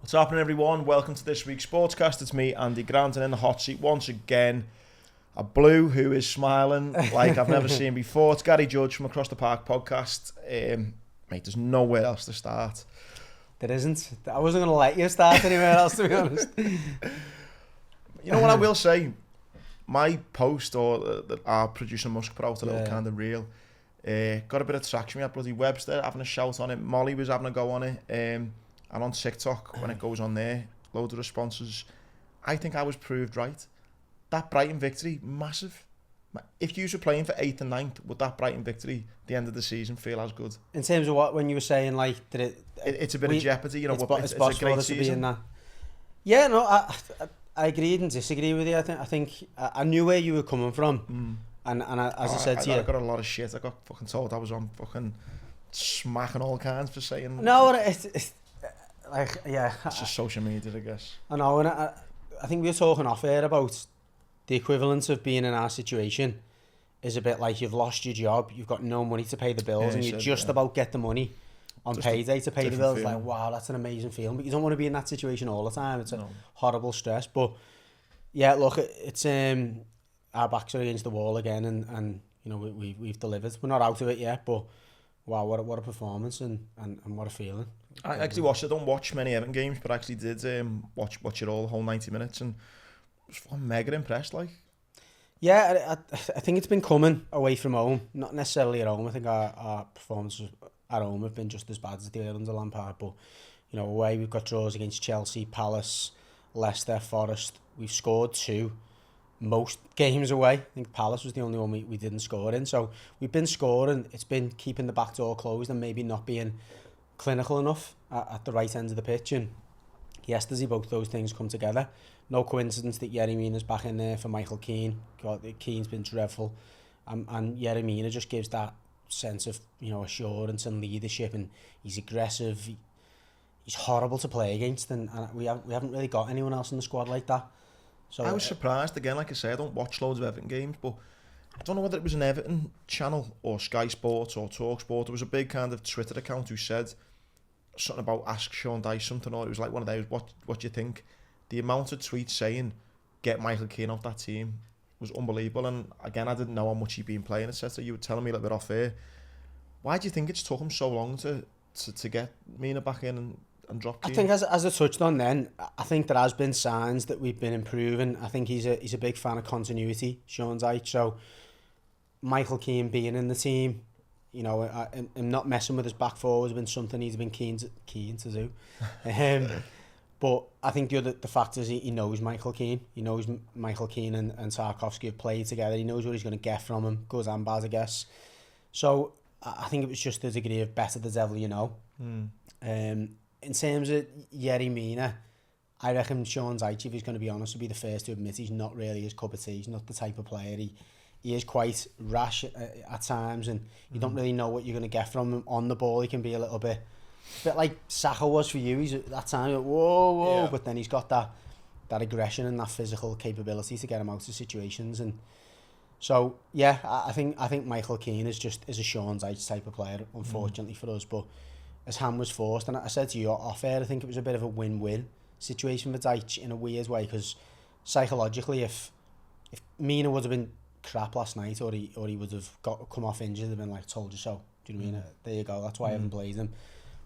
What's happening, everyone? Welcome to this week's Sportscast. It's me, Andy Grant, and in the hot seat once again, a Blue who is smiling like I've never seen before. It's Gary Judge from Across the Park podcast. Mate, there's nowhere else to start. There isn't. I wasn't going to let you start anywhere else, to be honest. You know what I will say? My post, or our producer Musk put out a little kind of reel, got a bit of traction. We had bloody Webster having a shout on it. Molly was having a go on it. And on TikTok, when it goes on there, loads of responses. I think I was proved right. That Brighton victory, massive. If you were playing for 8th and 9th, would that Brighton victory, the end of the season, feel as good? In terms of what, when you were saying, like, it's a bit of jeopardy, you know, it's a great season. That. Yeah, no, I agreed and disagree with you. I think I knew where you were coming from. And as I said to you... I got a lot of shit. I got fucking told I was on fucking smacking all kinds for saying... No, it's like, yeah. It's just social media, I guess. I know, and I think we were talking off air about the equivalent of being in our situation is a bit like you've lost your job, you've got no money to pay the bills, and you just about get the money on just payday to pay the bills. Feeling. Like, wow, that's an amazing feeling. But you don't want to be in that situation all the time. It's a horrible stress. But yeah, look, it's our backs are against the wall again, and you know we've delivered. We're not out of it yet, but wow, what a performance and what a feeling. I actually watched. I don't watch many Everton games, but I actually did watch it all, the whole 90 minutes, and I'm mega impressed. Like, yeah, I think it's been coming away from home, not necessarily at home. I think our performances at home have been just as bad as they were under Lampard, but you know, away we've got draws against Chelsea, Palace, Leicester, Forest. We've scored 2 most games away. I think Palace was the only one we didn't score in. So we've been scoring. It's been keeping the back door closed and maybe not being clinical enough at the right end of the pitch, and yesterday both those things come together. No coincidence that Yerry Mina's back in there for Michael Keane. Keane's been dreadful, and Yerry Mina just gives that sense of, you know, assurance and leadership, and he's aggressive. He's horrible to play against, and we haven't really got anyone else in the squad like that. So I was surprised again. Like I say, I don't watch loads of Everton games, but I don't know whether it was an Everton channel or Sky Sports or TalkSport. There was a big kind of Twitter account who said something about ask Sean Dyche something, or it was like one of those, what do you think? The amount of tweets saying get Michael Keane off that team was unbelievable. And again, I didn't know how much he'd been playing, etc. You were telling me a little bit off air. Why do you think it's took him so long to get Mina back in and drop Keane? I think as I touched on then, I think there has been signs that we've been improving. I think he's a big fan of continuity, Sean Dyche. So Michael Keane being in the team, you know, I'm not messing with his back four has been something he's been keen to do. But I think the fact is he knows Michael Keane. He knows Michael Keane and Tarkowski have played together. He knows what he's going to get from him, good and bad, I guess. So I think it was just a degree of better the devil you know. In terms of Yerry Mina, I reckon Sean Dyche, if he's going to be honest, will be the first to admit he's not really his cup of tea. He's not the type of player. He is quite rash at times, and you don't really know what you're going to get from him on the ball. He can be a bit like Saka was for you. He's at that time, like, whoa, but then he's got that aggression and that physical capability to get him out of situations. And so, yeah, I think Michael Keane is a Sean Dyche type of player, unfortunately for us. But as Ham was forced, and I said to you off air, I think it was a bit of a win-win situation for Dyche in a weird way, because psychologically, if Mina would have been crap last night, or he would have come off injured and been like, told you so. Do you know what I mean? There you go. That's why I haven't played him.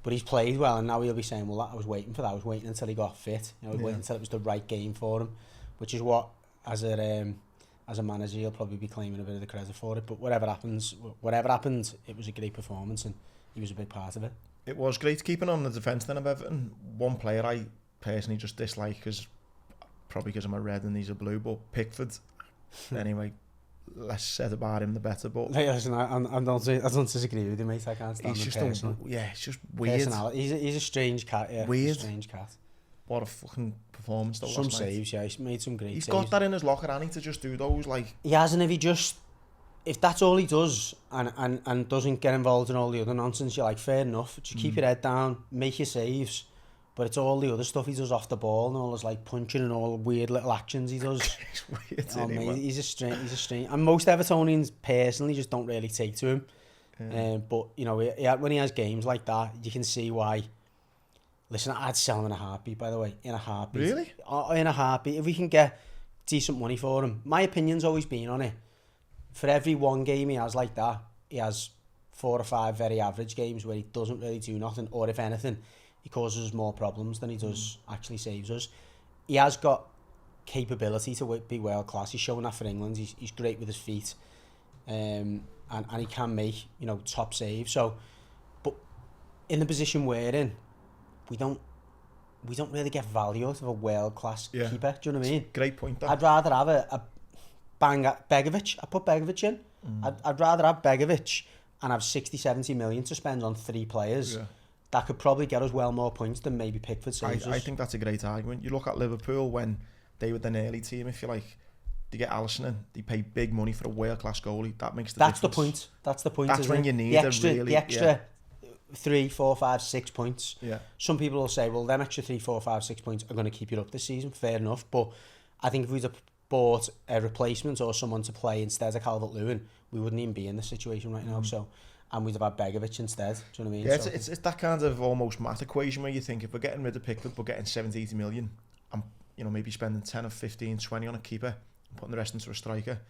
But he's played well, and now he'll be saying, well, I was waiting for that. I was waiting until he got fit. You know, I was waiting until it was the right game for him, which is what, as a manager, he'll probably be claiming a bit of the credit for it. But whatever happened, it was a great performance, and he was a big part of it. It was great. Keeping on the defence then of Everton, one player I personally just dislike, probably because I'm a red and he's a blue, but Pickford. Anyway, less said about him, the better. But hey, listen, I don't disagree with you, mate. I can't stand him personally. It's just weird. He's a strange cat. Yeah, weird. He's a strange cat. What a fucking performance though. Some saves, yeah. He's made some great saves. He's got that in his locker, and to just do those, like... He has, and if that's all he does, and doesn't get involved in all the other nonsense, you're like, fair enough. Just keep your head down, make your saves. But it's all the other stuff he does off the ball, and all his like punching and all the weird little actions he does. It's weird, mate, he's a strange. And most Evertonians personally just don't really take to him. Yeah. But you know, when he has games like that, you can see why Listen, I'd sell him in a heartbeat, by the way. In a heartbeat. Really? In a heartbeat. If we can get decent money for him. My opinion's always been on it. For every one game he has like that, he has 4 or 5 very average games where he doesn't really do nothing, or if anything, he causes us more problems than he does actually saves us. He has got capability to be world class. He's showing that for England. He's great with his feet, and he can make, you know, top saves. So, but in the position we're in, we don't really get value out of a world class keeper. Do you know what I mean? Great point. That. I'd rather have a bang at Begovic. I put Begovic in. I'd rather have Begovic and have 60-70 million to spend on 3 players. That could probably get us well more points than maybe Pickford saves us. I think that's a great argument. You look at Liverpool when they were an early team, if you like, they get Alisson in, they pay big money for a world-class goalie. That makes the difference. That's the point. That's when you need the extra 3, 4, 5, 6 points. Yeah. Some people will say, well, them extra 3, 4, 5, 6 points are going to keep you up this season. Fair enough. But I think if we'd have bought a replacement or someone to play instead of Calvert-Lewin, we wouldn't even be in this situation right now. So, and we'd have had Begovic instead. Do you know what I mean? Yeah, it's that kind of almost math equation where you think if we're getting rid of Pickford, we're getting 70-80 million, and you know, maybe spending 10 or 15, 20 on a keeper and putting the rest into a striker.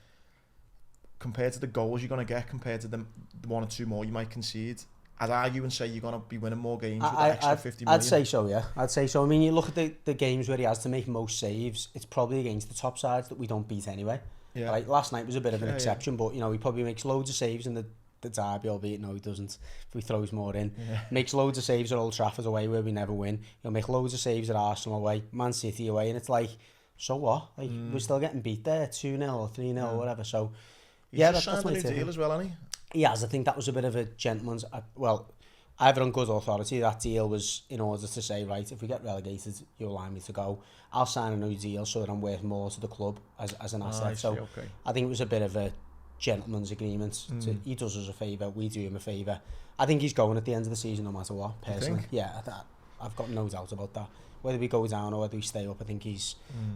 Compared to the goals you're going to get, compared to the 1 or 2 more you might concede, I'd argue and say you're going to be winning more games with that extra 50 million. I'd say so, yeah. I'd say so. I mean, you look at the games where he has to make most saves, it's probably against the top sides that we don't beat anyway. Yeah. Like, last night was a bit of an exception, but, you know, he probably makes loads of saves in the derby, albeit no, he doesn't. If he throws more in. Makes loads of saves at Old Trafford away where we never win. He'll make loads of saves at Arsenal away, Man City away, and it's like, so what? Like, we're still getting beat there, 2-0 or 3-0 or whatever, so... He's just signed a new deal as well, hasn't he? He has. I think that was a bit of a gentleman's... Well, I have it on good authority. That deal was in order to say, right, if we get relegated, you'll allow me to go. I'll sign a new deal so that I'm worth more to the club as an asset. I think it was a bit of a gentleman's agreement. He does us a favour, we do him a favour. I think he's going at the end of the season no matter what, personally. Yeah, I've got no doubt about that. Whether we go down or whether we stay up, I think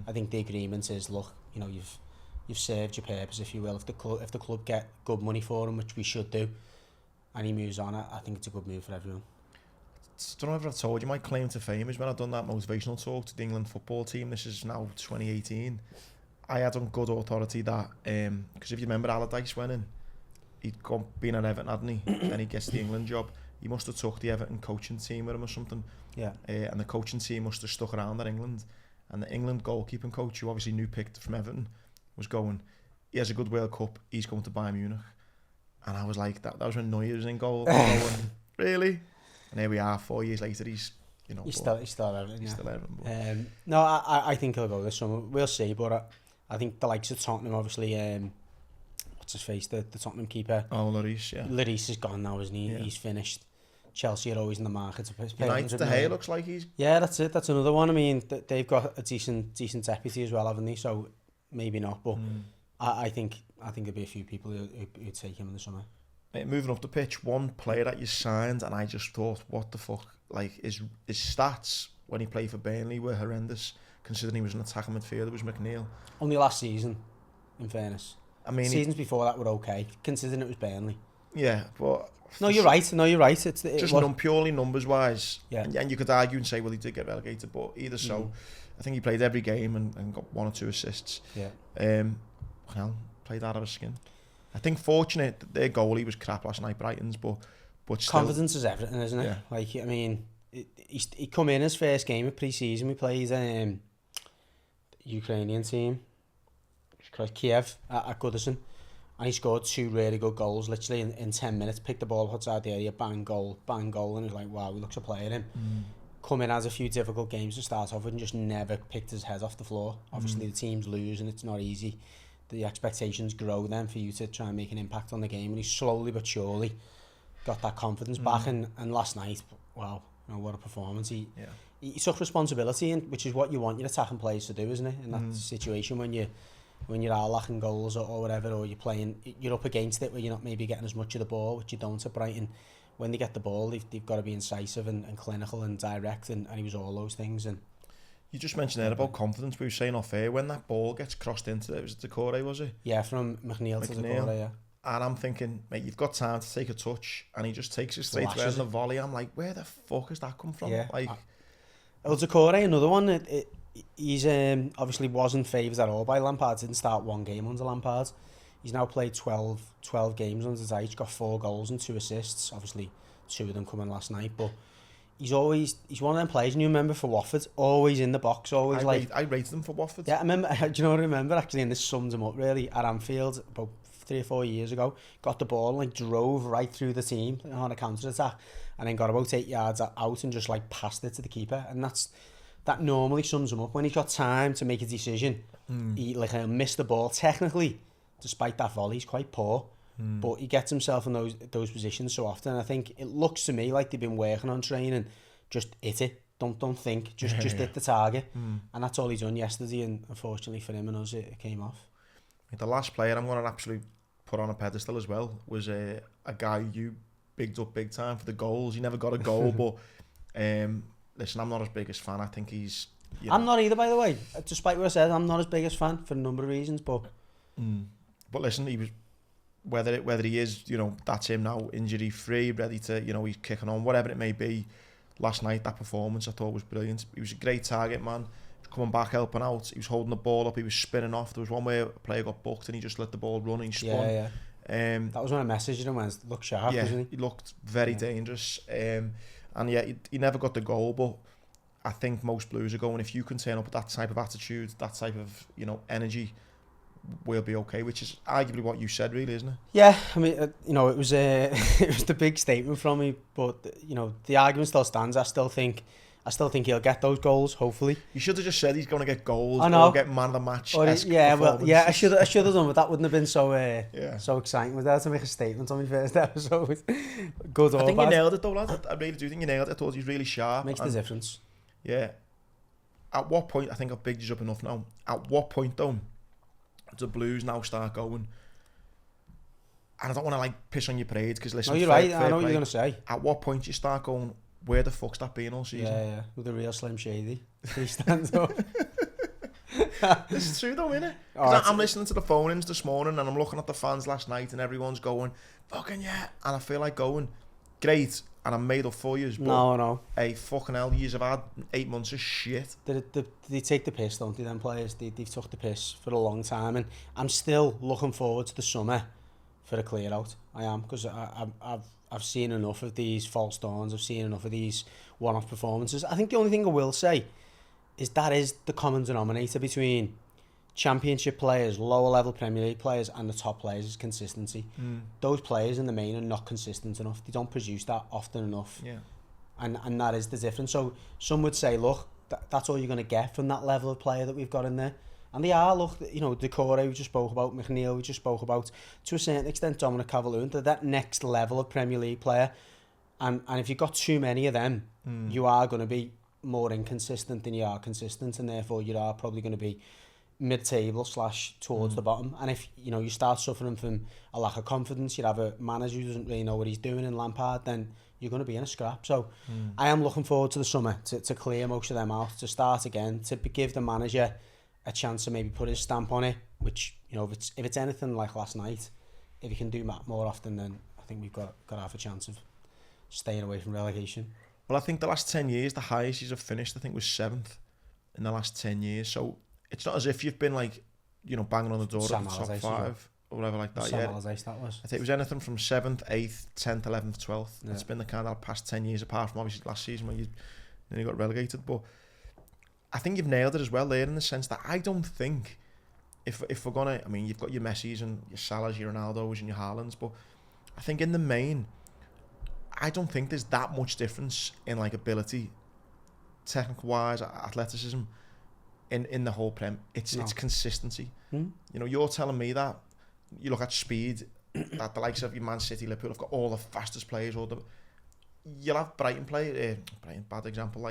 I think the agreement is, look, you know, you've served your purpose, if you will. If the club get good money for him, which we should do, and he moves on, I think it's a good move for everyone. I don't know if I've told you, my claim to fame is when I've done that motivational talk to the England football team. This is now 2018. I had on good authority that, because if you remember, Allardyce went in, he'd been at Everton, hadn't he? Then he gets the England job. He must have took the Everton coaching team with him or something. Yeah. And the coaching team must have stuck around at England. And the England goalkeeping coach, who obviously knew Pickford from Everton, was going, he has a good World Cup, he's going to Bayern Munich. And I was like, that was when Neuer was in goal. Going, really? And here we are, 4 years later, he's, you know... He's still Everton, He's still Everton. No, I think he'll go this summer. We'll see, but I think the likes of Tottenham, obviously, what's his face, the Tottenham keeper? Oh, Lloris, yeah. Lloris is gone now, isn't he? Yeah. He's finished. Chelsea are always in the market to pay. United, De Gea looks like he's... Yeah, that's it. That's another one. I mean, they've got a decent deputy as well, haven't they? So maybe not, but I think there'll be a few people who'd take him in the summer. Moving up the pitch, one player that you signed, and I just thought, what the fuck? Like, his stats when he played for Burnley were horrendous, considering he was an attacking midfielder, was McNeil. Only last season, in fairness. I mean, seasons before that were okay, considering it was Burnley. Yeah, but... No, you're right. It's just purely numbers-wise. Yeah. And you could argue and say, well, he did get relegated, but either so, I think he played every game and got 1 or 2 assists. Yeah. Well, played out of his skin. I think fortunate that their goalie was crap last night, Brighton's, but still... Confidence is everything, isn't it? Yeah. Like, I mean, he come in his first game of pre-season. We played Ukrainian team, Kiev, at Goodison, and he scored 2 really good goals, literally in 10 minutes. Picked the ball outside the area, bang goal, and it was like, wow, he looks a player in. Come in, has a few difficult games to start off with, and just never picked his head off the floor. Obviously, the teams lose, and it's not easy. The expectations grow then for you to try and make an impact on the game, and he slowly but surely got that confidence back. And last night, wow, you know, what a performance! He took responsibility, which is what you want your attacking players to do, isn't it? In that situation when you're lacking goals or whatever, or you're up against it where you're not maybe getting as much of the ball, which you don't at Brighton. When they get the ball, they've got to be incisive and clinical and direct, and he was all those things. And you just mentioned there about confidence. We were saying off air, when that ball gets crossed into it, was it Decore, was it? Yeah, from McNeil to Decore, yeah. And I'm thinking, mate, you've got time to take a touch, and he just takes it straight away in the volley. I'm like, where the fuck has that come from? Yeah, like, El Decore, another one. He's obviously wasn't favoured at all by Lampard. Didn't start one game under Lampard. He's now played 12 games under Zhang. He's got 4 goals and 2 assists. Obviously, 2 of them coming last night. But he's one of them players. And you remember for Watford, always in the box, always I rated him for Watford. Yeah, I remember. Do you know what I remember actually? And this sums him up really. At Anfield about 3 or 4 years ago, got the ball and like drove right through the team on a counter attack, and then got about 8 yards out and just like passed it to the keeper. And that normally sums him up. When he's got time to make a decision, he missed the ball technically. Despite that volley, he's quite poor, but he gets himself in those positions so often. I think it looks to me like they've been working on training. Just hit it. Don't think. Just hit the target. And that's all he done yesterday. And unfortunately for him and us, it came off. The last player I'm going to absolutely put on a pedestal as well was a guy you bigged up big time for the goals. He never got a goal, but listen, I'm not his biggest fan. I think he's... I'm not either, by the way. Despite what I said, I'm not his biggest fan for a number of reasons, but... But listen, he was... Whether he is, that's him now, injury-free, ready to, he's kicking on, whatever it may be. Last night, that performance I thought was brilliant. He was a great target man. He was coming back, helping out. He was holding the ball up. He was spinning off. There was one where a player got booked and he just let the ball run and he spun. Yeah. That was when I messaged him when he looked sharp, wasn't he? He looked very dangerous. And yeah, he never got the goal, but I think most Blues are going, if you can turn up with that type of attitude, that type of, energy, we'll be okay, which is arguably what you said, really, isn't it? Yeah, I mean, it was it was the big statement from me, but the argument still stands. I still think he'll get those goals. Hopefully, you should have just said he's going to get goals. I know. Or get man of the match. I should have done, but that wouldn't have been so exciting. Without to make a statement on my first episode, good or bad. I think you nailed it though, lad. I really do think you nailed it. I thought he was really sharp. Makes the difference. Yeah. At what point? I think I've bigged you up enough now. At what point though? The Blues now start going, and I don't want to piss on your parade because listen, no, you're right. I know what you're going to say. At what point you start going, where the fuck's that been all season? Yeah, with the real Slim Shady. He stands up. It's true though, isn't it? I'm listening to the phone-ins this morning and I'm looking at the fans last night and everyone's going, fucking yeah, and I feel like going, great, and I'm made up for you. No. Hey, fucking hell, you have had 8 months of shit. They take the piss, don't they, them players? They've took the piss for a long time, and I'm still looking forward to the summer for a clear out. I am, because I've seen enough of these false dawns. I've seen enough of these one-off performances. I think the only thing I will say is that is the common denominator between Championship players, lower level Premier League players, and the top players is consistency. Those players in the main are not consistent enough. They don't produce that often enough. Yeah. And that is the difference. So some would say, look, that's all you're going to get from that level of player that we've got in there. And they are, look, Decore we just spoke about, McNeil we just spoke about, to a certain extent Dominic Calvert-Lewin, they're that next level of Premier League player. And if you've got too many of them, you are going to be more inconsistent than you are consistent, and therefore you are probably going to be mid-table / towards the bottom. And if you start suffering from a lack of confidence, you have a manager who doesn't really know what he's doing in Lampard, then you're going to be in a scrap. So I am looking forward to the summer to clear most of them out, to start again, to give the manager a chance to maybe put his stamp on it, which if it's anything like last night, if he can do that more often, then I think we've got half a chance of staying away from relegation. Well, I think the last 10 years, the highest he's have finished, I think, was 7th in the last 10 years. So it's not as if you've been banging on the door of the top 5 or whatever like that. That was. I think it was anything from 7th, 8th, 10th, 11th, 12th. Yeah. It's been the kind of past 10 years, apart from obviously last season when you nearly got relegated. But I think you've nailed it as well there, in the sense that I don't think if we're gonna, you've got your Messis and your Salahs, your Ronaldos and your Haalands, but I think in the main, I don't think there's that much difference in ability, technical wise, athleticism in the whole Prem. It's consistency. You're telling me that you look at speed, that the likes of your Man City, Liverpool have got all the fastest players, you'll have Brighton play, Brighton, bad example,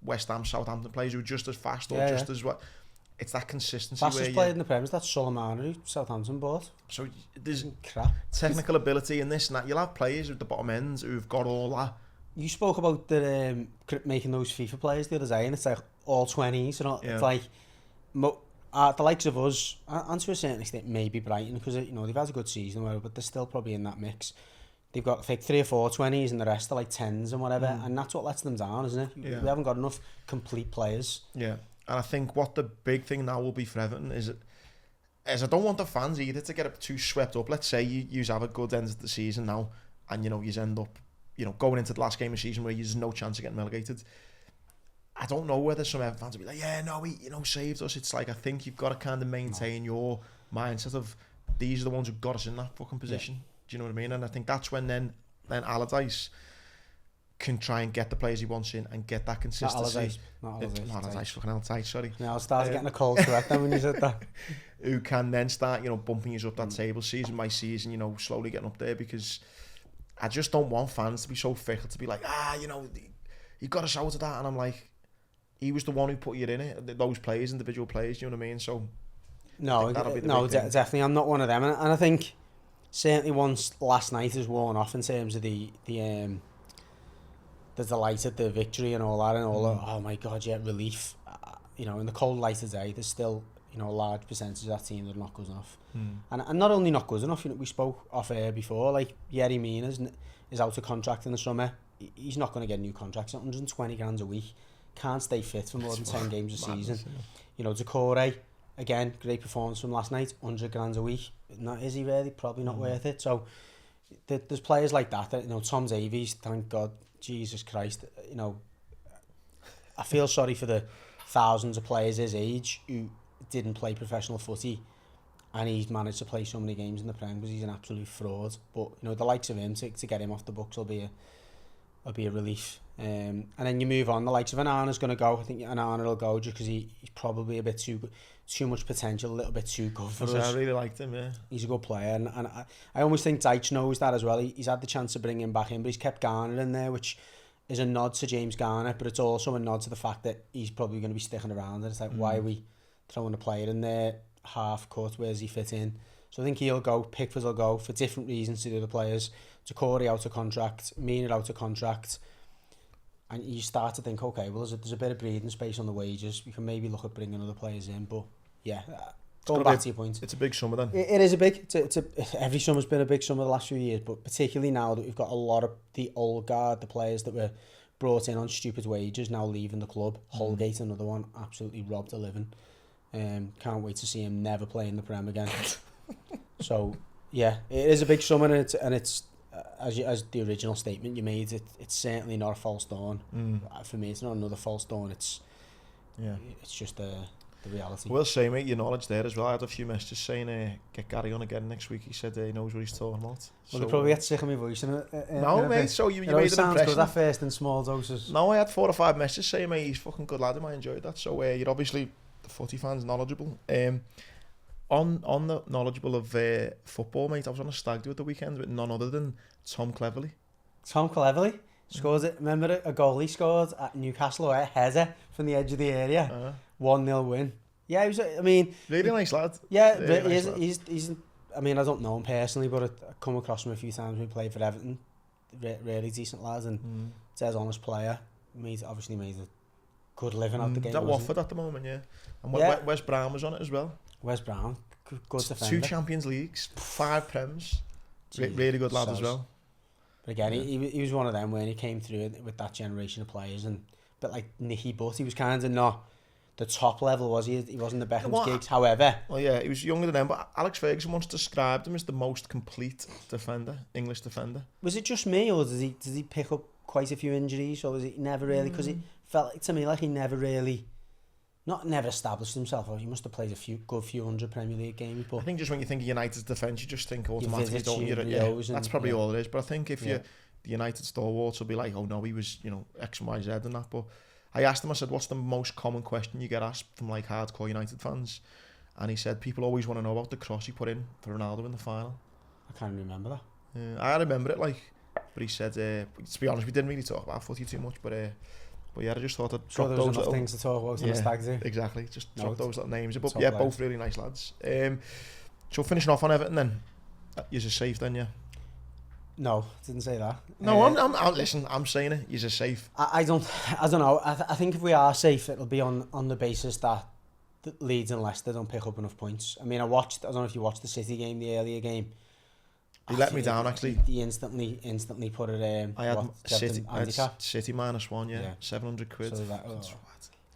West Ham, Southampton players who are just as fast or as what. It's that consistency. Fastest player in the Prem is that Solomon who Southampton bought. So there's crap technical ability in this and that. You'll have players at the bottom ends who've got all that. You spoke about the making those FIFA players the other day, and it's all 20s, it's the likes of us, and to a certain extent maybe Brighton, because they've had a good season, but they're still probably in that mix. they've got like 3 or 4 20s and the rest are like 10s and whatever, and that's what lets them down, isn't it? Yeah. We haven't got enough complete players. Yeah, and I think what the big thing now will be for Everton is I don't want the fans either to get too swept up. Let's say you have a good end of the season now, and you end up going into the last game of the season where there's no chance of getting relegated. I don't know whether some Everton fans will be like, yeah, no, he saved us. It's like, I think you've got to kind of maintain your mindset of these are the ones who got us in that fucking position. Yeah. Do you know what I mean? And I think that's when then Allardyce can try and get the players he wants in and get that consistency. Not Allardyce, fucking Allardyce, sorry. Yeah, I started getting a cold sweat then when you said that. Who can then start, bumping you up that table season by season, slowly getting up there, because I just don't want fans to be so fickle to be like, he got us out of that, and I'm like, he was the one who put you in it, those players, individual players, you know what I mean? So definitely, I'm not one of them, and I think certainly once last night is worn off in terms of the delight at the victory and all that, and all oh my god, yeah, relief. In the cold light of day, there's still a large percentage of that team that are not good enough, and not only not good enough. We spoke off air before, like Yerry Mina is out of contract in the summer. He's not going to get a new contract. It's 120 grand a week. Can't stay fit for more than 10 games a season. Decore, again, great performance from last night, 100 grand a week. Is he really? Probably not worth it. So there's players like that. Tom Davies, thank God, Jesus Christ. I feel sorry for the thousands of players his age who didn't play professional footy, and he's managed to play so many games in the Prem because he's an absolute fraud. But the likes of him, to get him off the books will be a relief. And then you move on. The likes of Onana's going to go. I think Onana will go just because he's probably a bit too much potential, a little bit too good for us. I really liked him, yeah. He's a good player, and I almost think Dyche knows that as well. He's had the chance to bring him back in, but he's kept Garner in there, which is a nod to James Garner, but it's also a nod to the fact that he's probably going to be sticking around. And it's like, why are we throwing a player in there, half cut? Where does he fit in? So I think he'll go. Pickford will go for different reasons to the other players. Decore out of contract, Mina out of contract. And you start to think, okay, well, there's a bit of breathing space on the wages. We can maybe look at bringing other players in. But yeah, going back to your point, it's a big summer then. It is a big. Every summer's been a big summer the last few years, but particularly now that we've got a lot of the old guard, the players that were brought in on stupid wages now leaving the club. Holgate, another one, absolutely robbed a living. Can't wait to see him never play in the Prem again. So yeah, it is a big summer, and it's. As the original statement you made, it's certainly not a false dawn. For me, it's not another false dawn. It's just the reality. We'll say, mate, your knowledge there as well. I had a few messages saying get Gary on again next week. He said he knows what he's talking about. Well, they probably get sick of my voice. No, mate, so you made an impression. Good at first in small doses. No, I had 4 or 5 messages saying, mate, he's fucking good lad, and I enjoyed that. So you're obviously, the footy fans, knowledgeable. On the knowledgeable of football, mate, I was on a stag do at the weekend with none other than Tom Cleverley. Tom Cleverley scored it. Remember a goal he scored at Newcastle, a header from the edge of the area, 1-0 win. Yeah, he was. I mean, really nice lad. Yeah, really he's. I mean, I don't know him personally, but I've come across him a few times when he played for Everton. Really decent lad and dead honest player. Obviously made a good living out the game. That Watford at the moment, yeah. And Wes Brown was on it as well. Wes Brown, good defender. 2 Champions Leagues, 5 Prems. Really good lad as well. But again, he was one of them when he came through with that generation of players, and a bit like Nicky Butt, he was kind of not the top level, was he? He wasn't the Beckham's gigs, however. Well, yeah, he was younger than them, but Alex Ferguson once described him as the most complete defender, English defender. Was it just me, or did he pick up quite a few injuries, or was it never really? Because it felt like, to me like he never really. Never established himself. He must have played a good few hundred Premier League games. But I think just when you think of United's defence, you just think automatically, don't you? Yeah, that's probably all it is. But I think if the United stalwarts will be like, oh no, he was, X and Y, Z and that. But I asked him, I said, what's the most common question you get asked from like hardcore United fans? And he said, people always want to know about the cross he put in for Ronaldo in the final. I can't remember that. I remember it, but he said, to be honest, we didn't really talk about footy too much, but yeah, I just thought I'd drop those little things to talk about in the stag do. Exactly, just drop those little names. But yeah, both really nice lads. So finishing off on Everton then, you're safe then, yeah? No, didn't say that. No, I'm saying it. You're safe. I don't know. I think if we are safe, it'll be on the basis that Leeds and Leicester don't pick up enough points. I mean, I don't know if you watched the City game, the earlier game. They let me down, actually. He instantly put it. I had City, handicap. City -1, yeah. 700 quid. So that,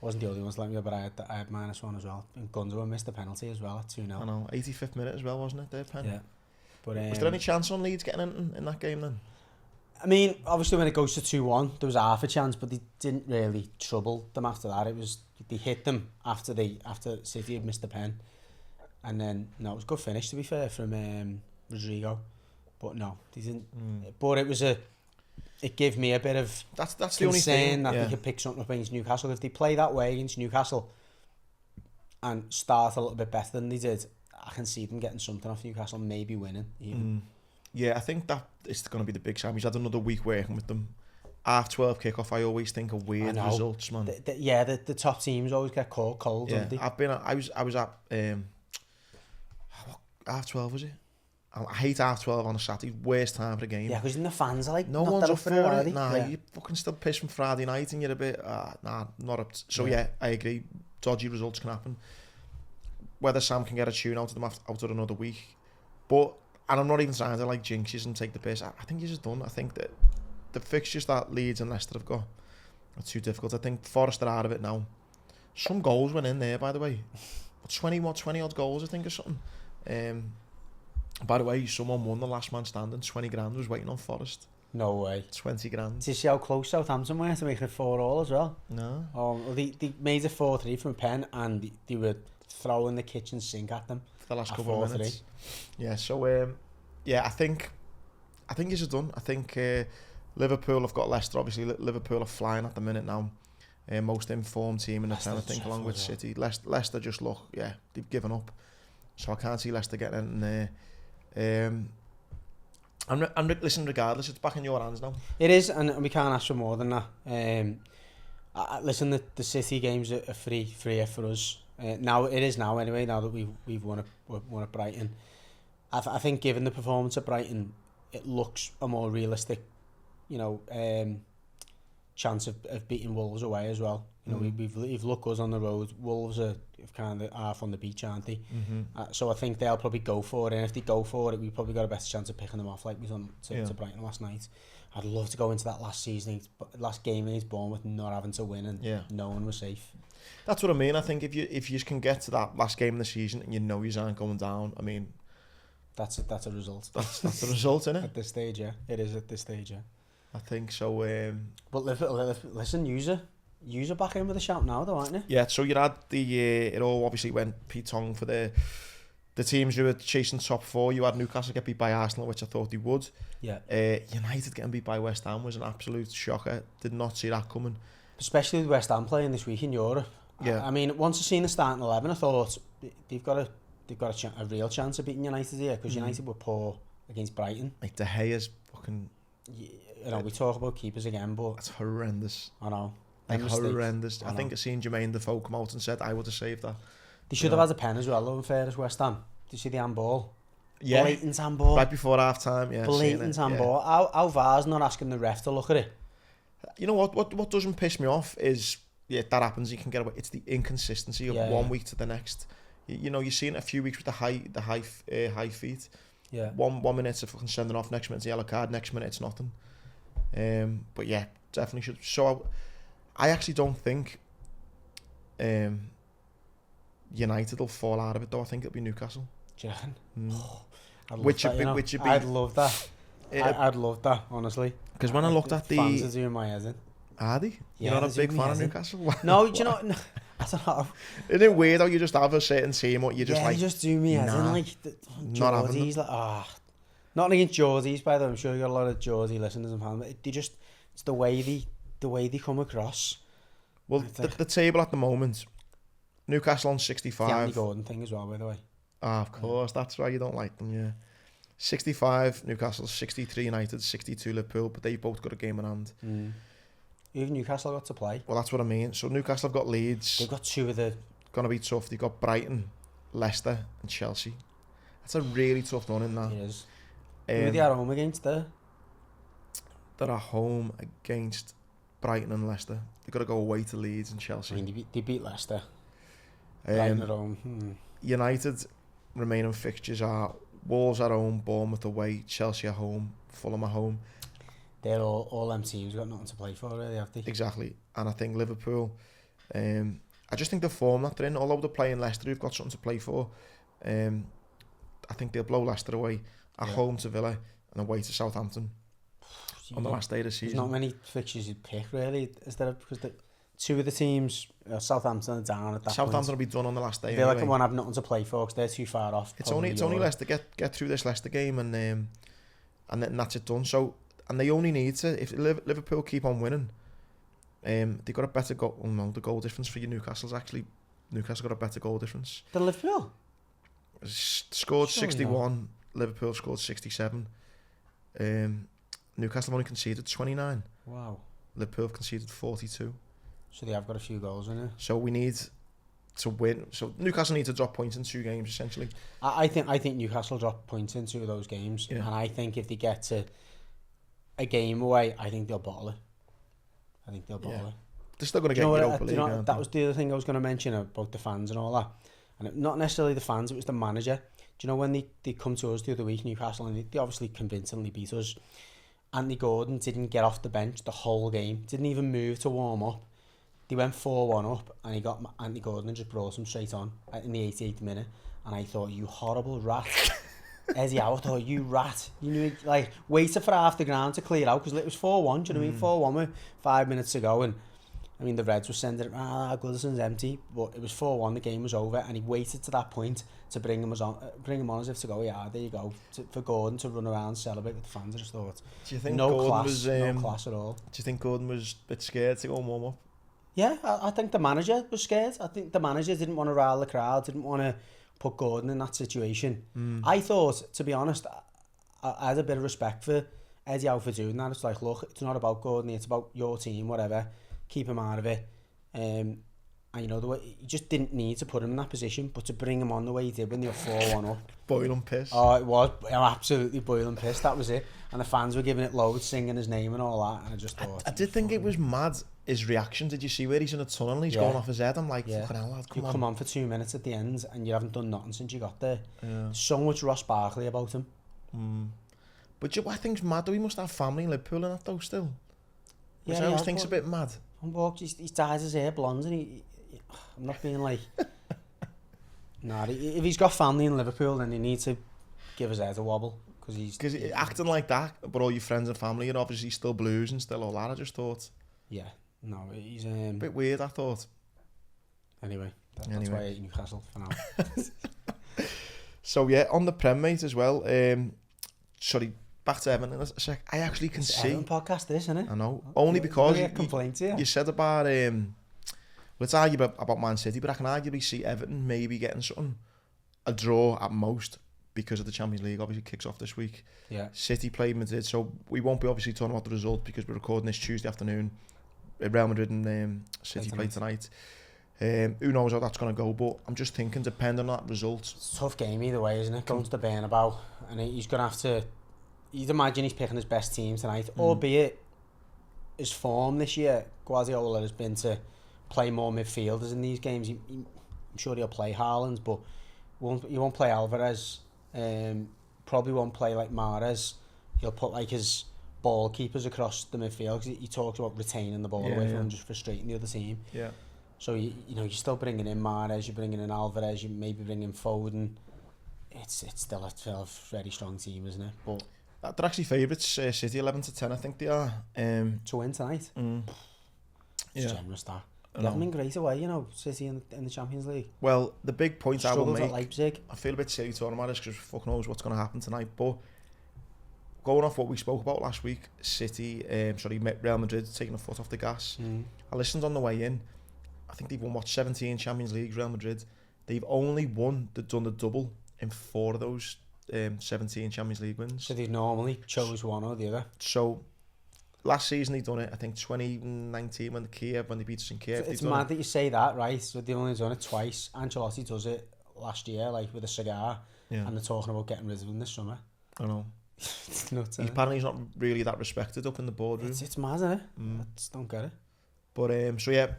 wasn't the only ones letting me, but I had -1 as well. And Gundogan missed the penalty as well at 2-0. I know, 85th minute as well, wasn't it? Their pen. Yeah. But was there any chance on Leeds getting in that game then? I mean, obviously when it goes to 2-1, there was half a chance, but they didn't really trouble them after that. It was they hit them after City had missed the pen, and then it was a good finish, to be fair, from Rodrigo, but no, they didn't. But it gave me a bit of that's the only thing that they could pick something up against Newcastle. If they play that way against Newcastle and start a little bit better than they did, I can see them getting something off Newcastle, maybe winning even. Yeah, I think that is going to be the big sign. He's had another week working with them. 12:30 kickoff, I always think of weird results, man. The top teams always get caught cold, don't they? I was at 12:30 was it? I hate 12:30 on a Saturday. Worst time for the game. Yeah, because the fans are like, no not one's that up for it. Nah, yeah. you fucking still piss from Friday night and you're a bit, not up. So yeah, I agree. Dodgy results can happen. Whether Sam can get a tune out of them out of another week, and I'm not even trying to like jinxes and take the piss. I think he's just done. I think that the fixtures that Leeds and Leicester have got are too difficult. I think Forest are out of it now. Some goals went in there, by the way. 20 odd goals, I think, or something. By the way, someone won the last man standing. 20 grand was waiting on Forest. No way. 20 grand. Did you see how close Southampton were to making it 4-4 as well? No. They made it 4-3 from a pen, and they were throwing the kitchen sink at them for the last couple of minutes. Yeah, so I think this is done. I think Liverpool have got Leicester. Obviously, Liverpool are flying at the minute now. Most informed team in the town, I think, along with City. Leicester just look, they've given up. So I can't see Leicester getting in there. And listen, regardless, it's back in your hands now. It is, and we can't ask for more than that. Listen, the City games are free for us. Now it is now anyway. Now that we've won at Brighton, I think given the performance at Brighton, it looks a more realistic, chance of beating Wolves away as well. We've looked us on the road. Wolves are kind of half on the beach, aren't they? So I think they'll probably go for it, and if they go for it, we've probably got a better chance of picking them off, like we done to Brighton last night. I'd love to go into that last game against Bournemouth not having to win and knowing we're safe. That's what I mean. I think if you can get to that last game of the season and you know you aren't going down, I mean, that's a result. That's a result, isn't it? At this stage, yeah, it is at this stage, yeah. I think so. But listen, you're back in with a shout now, though, aren't you? Yeah. So you had it all obviously went Pete Tong for the teams who were chasing top four. You had Newcastle get beat by Arsenal, which I thought they would. Yeah. United getting beat by West Ham was an absolute shocker. Did not see that coming. Especially with West Ham playing this week in Europe. Yeah. I mean, once I seen the starting 11, I thought they've got a real chance of beating United here, because United were poor against Brighton. Like De Gea's fucking. We talk about keepers again, but it's horrendous. I know. Like horrendous. I think I've seen Jermaine Defoe come out and said I would have saved that. They should have had a pen as well, though, in fairness, West Ham. Did you see the handball? Yeah. Blatant handball. Right before half time, yeah. Blatant handball. How VAR's not asking the ref to look at it? You know what doesn't piss me off is, that happens, you can get away. It's the inconsistency of one week to the next. You're seeing it a few weeks with the high feet. Yeah. One minute it's a fucking sending off, next minute it's a yellow card, next minute it's nothing. But yeah, definitely should. So I actually don't think United will fall out of it, though. I think it'll be Newcastle. Do you reckon? I'd love that. I'd love that, honestly. Because when I looked at the fans are doing my head in. Are they? You're not a big fan of Newcastle? No, do you know? No, I don't know. Isn't it weird how you just have a certain team, or you just you just do me head in, like Geordies, like not against Geordies, by the way. I'm sure you got a lot of Geordie listeners and fans, but it's the way they come across. Well, the table at the moment, Newcastle on 65. The Andy Gordon thing as well, by the way. Ah, of course, that's why you don't like them, yeah. 65 Newcastle, 63 United, 62 Liverpool, but they both got a game in hand. Even Newcastle got to play. Well, that's what I mean. So Newcastle have got Leeds. They've got two of the... Going to be tough. They've got Brighton, Leicester and Chelsea. That's a really tough run in that. It is. Who are they at home against there? They're at home against Brighton and Leicester. They've got to go away to Leeds and Chelsea. I mean, they beat Leicester. Brighton at home. United remaining fixtures are Wolves at home, Bournemouth away, Chelsea at home, Fulham at home. They're all them teams got nothing to play for, really, have they? Exactly. And I think Liverpool, I just think the form that they're in, although they're playing Leicester, who've got something to play for, I think they'll blow Leicester away at home to Villa and away to Southampton on the last day of the season. There's not many fixtures you'd pick, really, is there? Because two of the teams, Southampton are down at that Southampton point. will be done on the last day. Villa Anyway. won't have nothing to play for because they're too far off. It's only Leicester get through this Leicester game and then that's it done. So and they only need to, if Liverpool keep on winning, they got a better goal. Oh no, the goal difference for Newcastle's actually Newcastle got a better goal difference. The Liverpool Scored 61. Liverpool scored 67. Newcastle only conceded 29. Wow. Liverpool conceded 42. So they have got a few goals in it. So we need to win. So Newcastle need to drop points in 2 games essentially. I think Newcastle drop points in 2 of those games, and I think if they get to a game away, I think they'll bottle it. They're still going to get Europa League. That was the other thing I was going to mention about the fans and all that, and not necessarily the fans. It was the manager. Do you know when they come to us the other week, Newcastle, and they obviously convincingly beat us. Anthony Gordon didn't get off the bench the whole game. Didn't even move to warm up. They went 4-1 up, and he got Anthony Gordon and just brought him straight on in the 88th minute. And I thought, you horrible rat. Eddie Howe, I thought, you rat. You knew, like, waited for half the ground to clear out, because it was 4-1, do you know what I mean? 4-1 with 5 minutes to go, and I mean, the Reds were sending it, Goodison's empty, but it was 4-1, the game was over, and he waited to that point to bring him on as if to go, there you go, for Gordon to run around and celebrate with the fans. I just thought, do you think no Gordon class at all. Do you think Gordon was a bit scared to go and warm up? Yeah, I think the manager was scared. I think the manager didn't want to rile the crowd, didn't want to put Gordon in that situation. I thought, to be honest, I had a bit of respect for Eddie Howe for doing that. It's like, look, it's not about Gordon, it's about your team, whatever. Keep him out of it. And you know, the way you just didn't need to put him in that position, but to bring him on the way he did when they were 4-1 up. Boiling piss. Oh, it was. I'm absolutely boiling piss. That was it. And the fans were giving it loads, singing his name and all that. And I just thought... I did think it was mad, his reaction. Did you see where he's in a tunnel and he's going off his head? I'm like, fucking hell, lad, come on for 2 minutes at the end and you haven't done nothing since you got there. So much Ross Barkley about him. But I think's mad though, he must have family in Liverpool and that though still. Which I always think's a bit mad. He's dyed his hair blonde and I'm not being like... Nah, if he's got family in Liverpool, then he needs to give his head a wobble. Because he's acting like that, but all your friends and family are obviously still Blues and still all that, I just thought. Yeah, no, he's... a bit weird, I thought. Anyway, that's why I hate Newcastle for now. So yeah, on the Prem, mate, as well. Sorry, back to Everton in a sec. I actually can see... It's an podcast, this, isn't it? I know. Only because you said about... let's argue about Man City, but I can arguably see Everton maybe getting something. A draw at most, because of the Champions League obviously kicks off this week. Yeah. City played Madrid, so we won't be obviously talking about the result because we're recording this Tuesday afternoon. Real Madrid and City play tonight. Who knows how that's going to go, but I'm just thinking, depending on that result... It's a tough game either way, isn't it? Going to the Bernabeu, and he's going to have to... You'd imagine he's picking his best team tonight, albeit his form this year, Guardiola has been to play more midfielders in these games. I'm sure he'll play Haaland, but he won't play Alvarez. Probably won't play like Mahrez. He'll put like his ball keepers across the midfield. He talks about retaining the ball away from him, just frustrating the other team. Yeah. So you're still bringing in Mahrez, you're bringing in Alvarez, you maybe bring in Foden. It's still a very strong team, isn't it? But they're actually favourites. City 11-10, I think they are. To win tonight. It's generous that. They haven't been great away, City in the Champions League. Well, the big point I will make... at Leipzig. I feel a bit silly talking about this because fuck knows what's going to happen tonight, but going off what we spoke about last week, Real Madrid taking a foot off the gas. I listened on the way in. I think they've won, 17 Champions Leagues, Real Madrid. They've only done the double in 4 of those 17 Champions League wins. So they've normally chose one or the other. So... last season they done it, I think 2019 when they beat us in Kiev. It's mad that you say that, right? So they've only done it twice. Ancelotti does it last year, like with a cigar, and they're talking about getting rid of him this summer. I know. It's nuts. Apparently he's not really that respected up in the boardroom. It's mad, isn't it? I just don't get it. But so yeah,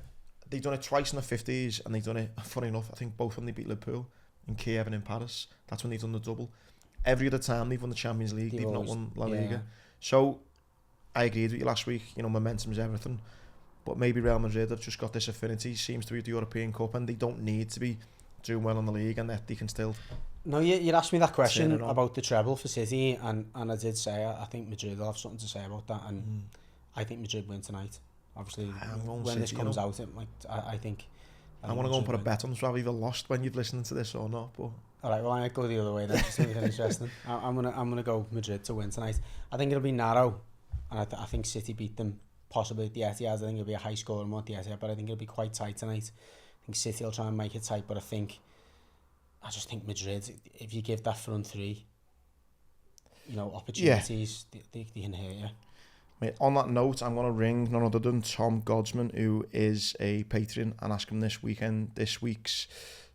they've done it twice in the 50s, and they've done it, funny enough, I think both of them they beat Liverpool in Kiev and in Paris. That's when they've done the double. every other time they've won the Champions League, they've not won La Liga. So I agreed with you last week. You know, momentum is everything. But maybe Real Madrid have just got this affinity, seems to be the European Cup, and they don't need to be doing well in the league, and that they can still... No, you asked me that question about the treble for City, and I did say I think Madrid will have something to say about that, and I think Madrid win tonight. Obviously, when City, this comes out, I think... I want to go and put a bet on, so I've either lost when you've listened to this or not. But alright, well I might go the other way then, just to make it interesting. I'm gonna go Madrid to win tonight. I think it'll be narrow, and I think City beat them possibly at the Etihad. I think it'll be a high scoring one at the Etihad, but I think it'll be quite tight tonight. I think City will try and make it tight, but I just think Madrid, if you give that front three, you know, opportunities, they can hurt you. Mate, on that note, I'm going to ring none other than Tom Godsman, who is a patron, and ask him this week's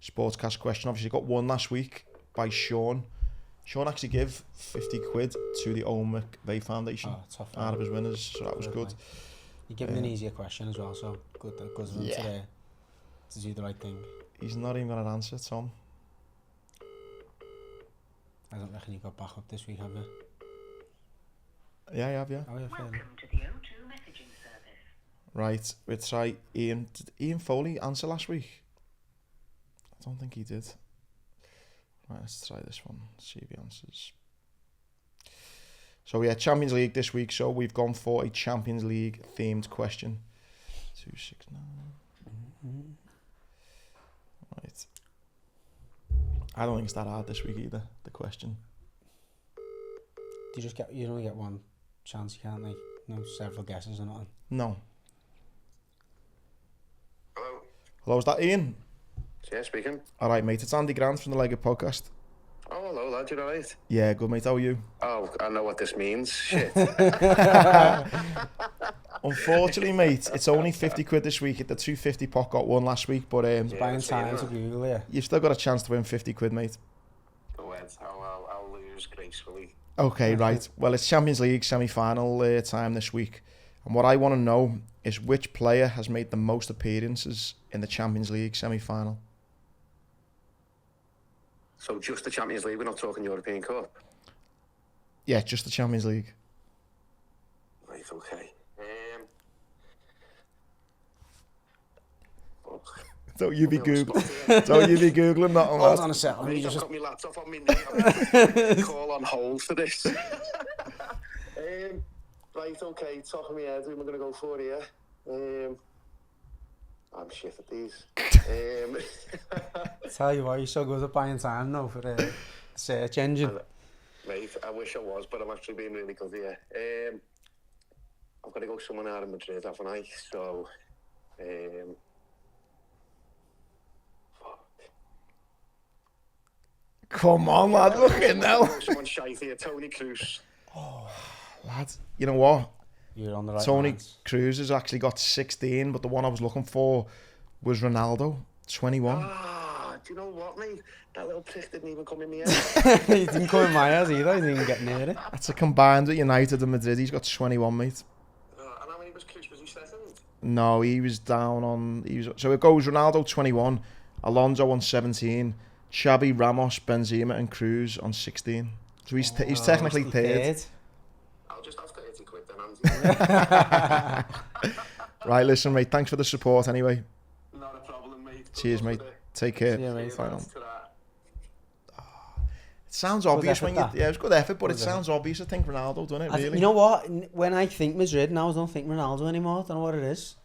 Sportscast question. Obviously, got one last week by Sean. Sean actually gave 50 quid to the Owen McNeil Foundation out of his winners, so that was good. You give him an easier question as well, so good that goes on to do the right thing. He's not even going to answer, Tom. I don't reckon you got back up this week, have you? Yeah, I have, yeah. Oh, yeah, Welcome to the O2 messaging service. Right, we'll try Ian. Did Ian Foley answer last week? I don't think he did. Right, let's try this one. See if he answers. So yeah, Champions League this week. So we've gone for a Champions League themed question. 269. Right. I don't think it's that hard this week either. The question. You only get one chance, you can't, like, no several guesses or nothing. No. Hello. Hello, is that Ian? Yeah, speaking. All right, mate. It's Andy Grant from the Legged Podcast. Oh, hello, lad. You all right? Yeah, good, mate. How are you? Oh, I know what this means. Shit. Unfortunately, mate, it's only 50 quid this week. The 250 pot got one last week, but buying time to Google, yeah. You've still got a chance to win 50 quid, mate. Go ahead. I'll lose gracefully. Okay, right. Well, it's Champions League semi-final time this week. And what I want to know is which player has made the most appearances in the Champions League semi-final. So just the Champions League, we're not talking European Cup? Yeah, just the Champions League. Right, okay. Don't you be Googling. Don't you be Googling that on that. Hold on a second. I've got my laptop on me knee. Call on hold for this. Right, okay, top of my head, who am I going to go for here? I'm shit at these. Tell you what, you're so good at buying time now for the search engine. Mate, I wish I was, but I'm actually being really good here. I've got to go someone out of Madrid, haven't I? So, Come on, lad, look at now. Someone shite here, Tony Kroos. Oh, lad, you know what? You're on the right Tony lines. Kroos has actually got 16, but the one I was looking for was Ronaldo, 21. Do you know what, mate? That little prick didn't even come in the air. He didn't come in my house either, he didn't even get near it. That's a combined with United and Madrid. He's got 21, mate. And how many was Kroos? Was he second? No, he was down on... So it goes Ronaldo 21, Alonso on 17, Xabi, Ramos, Benzema and Kroos on 16. So he's technically third. I'll just have 30 quid then, Andy. Right, listen, mate, thanks for the support anyway. Not a problem, mate. Cheers, mate. Take care. See you, mate. It sounds obvious when you... Yeah, it's good effort, but it sounds obvious. I think Ronaldo, doesn't it, really? You know what? When I think Madrid now, I don't think Ronaldo anymore. I don't know what it is.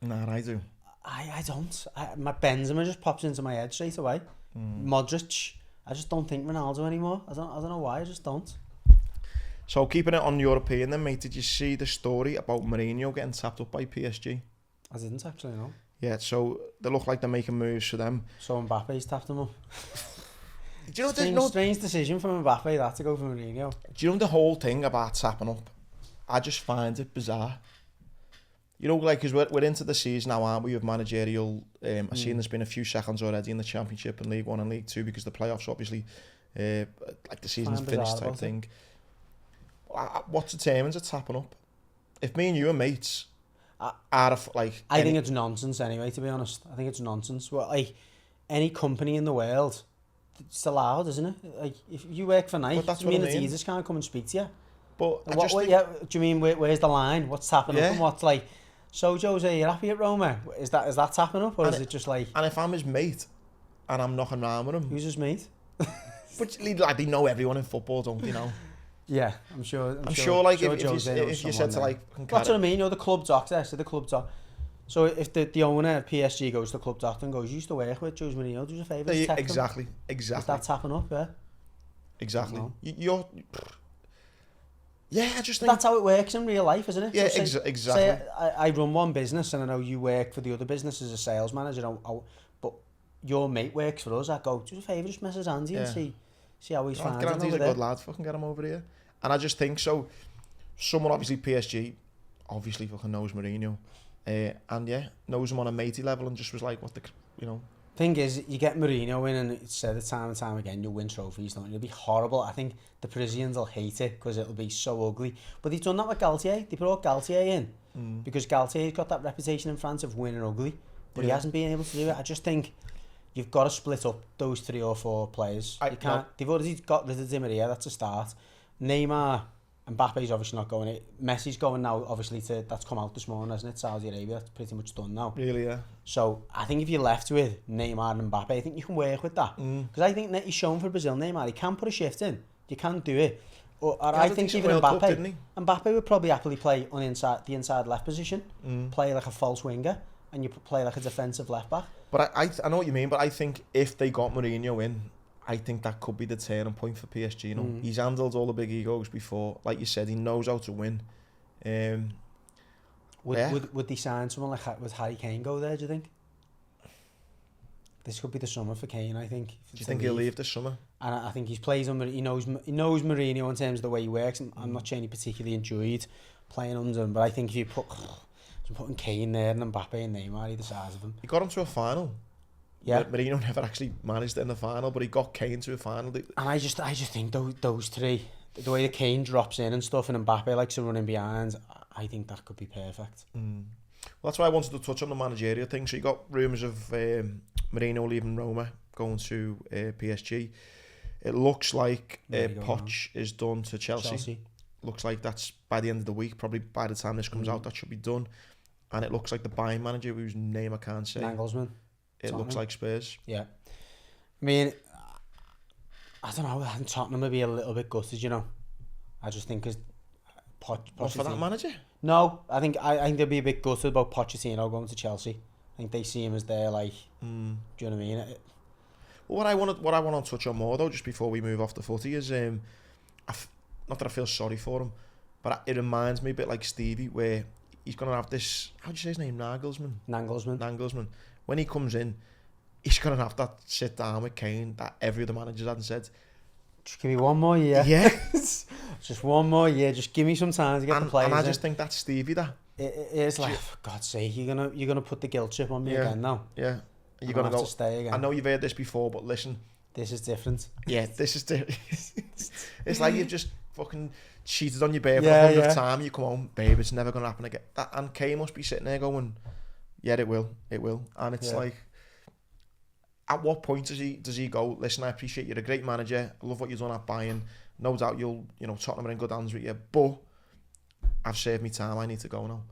Nah, I do. I don't. My Benzema just pops into my head straight away. Modric. I just don't think Ronaldo anymore. I don't know why. I just don't. So keeping it on European then, mate, did you see the story about Mourinho getting tapped up by PSG? I didn't actually know. Yeah, so they look like they're making moves for them. So Mbappe's tapped him up. Do you know strange decision from Mbappe that to go for Mourinho. Do you know the whole thing about tapping up? I just find it bizarre. You know, like, because we're into the season now, aren't we, with managerial... I've seen there's been a few seconds already in the Championship and League 1 and League 2 because the playoffs, obviously, like the season's finished type thing. What determines a tapping up? If me and you are mates, I think it's nonsense anyway, to be honest. I think it's nonsense. Well, like, any company in the world, it's allowed, isn't it? Like, if you work for Nike, But that's I what I mean, mean. Adidas can't come and speak to you. But I What, just think, yeah, do you mean, where's the line? What's tapping up Yeah. and what's like, so Jose, you're happy at Roma? Is that tapping up, or And is it just like, and if I'm his mate and I'm knocking around with him, who's his mate? but like they know everyone in football, don't they know? Yeah, I'm sure. I'm sure like if Jose knows you said someone to there. like, That's what I mean. You know, the club doctor. So the club doc. So if the owner of PSG goes to the club doctor and goes, "You used to work with Jose Mourinho, do us a favour, just text him." exactly, Is that tapping up? Yeah. exactly. No. You're, yeah, I just think That's how it works in real life, isn't it? Yeah, So exactly. Say I run one business and I know you work for the other business as a sales manager, but your mate works for us. I go, do us a favour, just message Andy and see how he's finding it He's over a there. good lad. Fucking get him over here. And I just think so. Someone obviously PSG, obviously fucking knows Mourinho, and yeah, knows him on a matey level, and just was like, what the, you know. Thing is, you get Mourinho in, and it's said it time and time again, you'll win trophies, don't you? It'll be horrible. I think the Parisians will hate it because it'll be so ugly. But they've done that with Galtier. They brought Galtier in because Galtier's got that reputation in France of winning ugly, but he hasn't been able to do it. I just think you've got to split up those 3 or 4 players. You can't. They've already got rid of Di Maria. That's a start. Neymar, Mbappe's obviously not going. Messi's going now. Obviously, that's come out this morning, hasn't it? Saudi Arabia. That's pretty much done now. Really, yeah. So I think if you're left with Neymar and Mbappe, I think you can work with that. Because I think that he's shown for Brazil, Neymar, he can put a shift in. You can do it. Or I think even Mbappe would probably happily play on the inside left position, play like a false winger, and you play like a defensive left back. But I know what you mean. But I think if they got Mourinho in, I think that could be the turning point for PSG. You know, he's handled all the big egos before. Like you said, he knows how to win. Would they sign someone like with Harry Kane go there, do you think? This could be the summer for Kane, I think. Do you think he'll leave this summer? And I think he knows Mourinho in terms of the way he works. I'm not saying he particularly enjoyed playing under him, but I think if you putting Kane there and Mbappe and Neymar either side of him. He got him to a final. Yeah. Mourinho never actually managed it in the final, but he got Kane to a final. And I just think those 3, the way that Kane drops in and stuff, and Mbappe likes to run in behind, I think that could be perfect. Well, that's why I wanted to touch on the managerial thing. So you got rumours of Mourinho leaving Roma, going to PSG. It looks like Poch is done to Chelsea. Looks like that's by the end of the week. Probably by the time this comes out, that should be done. And it looks like the Bayern manager, whose name I can't say. Nagelsmann. It looks like Spurs. Yeah. I mean, I don't know. I think Tottenham would be a little bit gutted, you know. I just think because What for that manager? No, I think they'll be a bit gutted about Pochettino going to Chelsea. I think they see him as their do you know what I mean? Well, what I want to touch on more though, just before we move off the footy, is not that I feel sorry for him, but it reminds me a bit like Stevie, where he's gonna have this. How do you say his name? Nagelsmann. When he comes in, he's gonna have that sit down with Kane that every other manager hadn't said. Just give me one more year. Yeah. Just one more year. Just give me some time to get the players. And I just think that's Stevie. That it is like, for God's sake, you're gonna put the guilt trip on me again now. Yeah. You're gonna go have to stay again. I know you've heard this before, but listen. This is different. Yeah, this is different. It's like you've just fucking cheated on your babe for the 100th time. You come home, babe, it's never gonna happen again. And Kane must be sitting there going, yeah, it will. And it's like, at what point does he go, listen, I appreciate you're a great manager, I love what you've done at Bayern, no doubt Tottenham are in good hands with you, but I've served me time, I need to go now.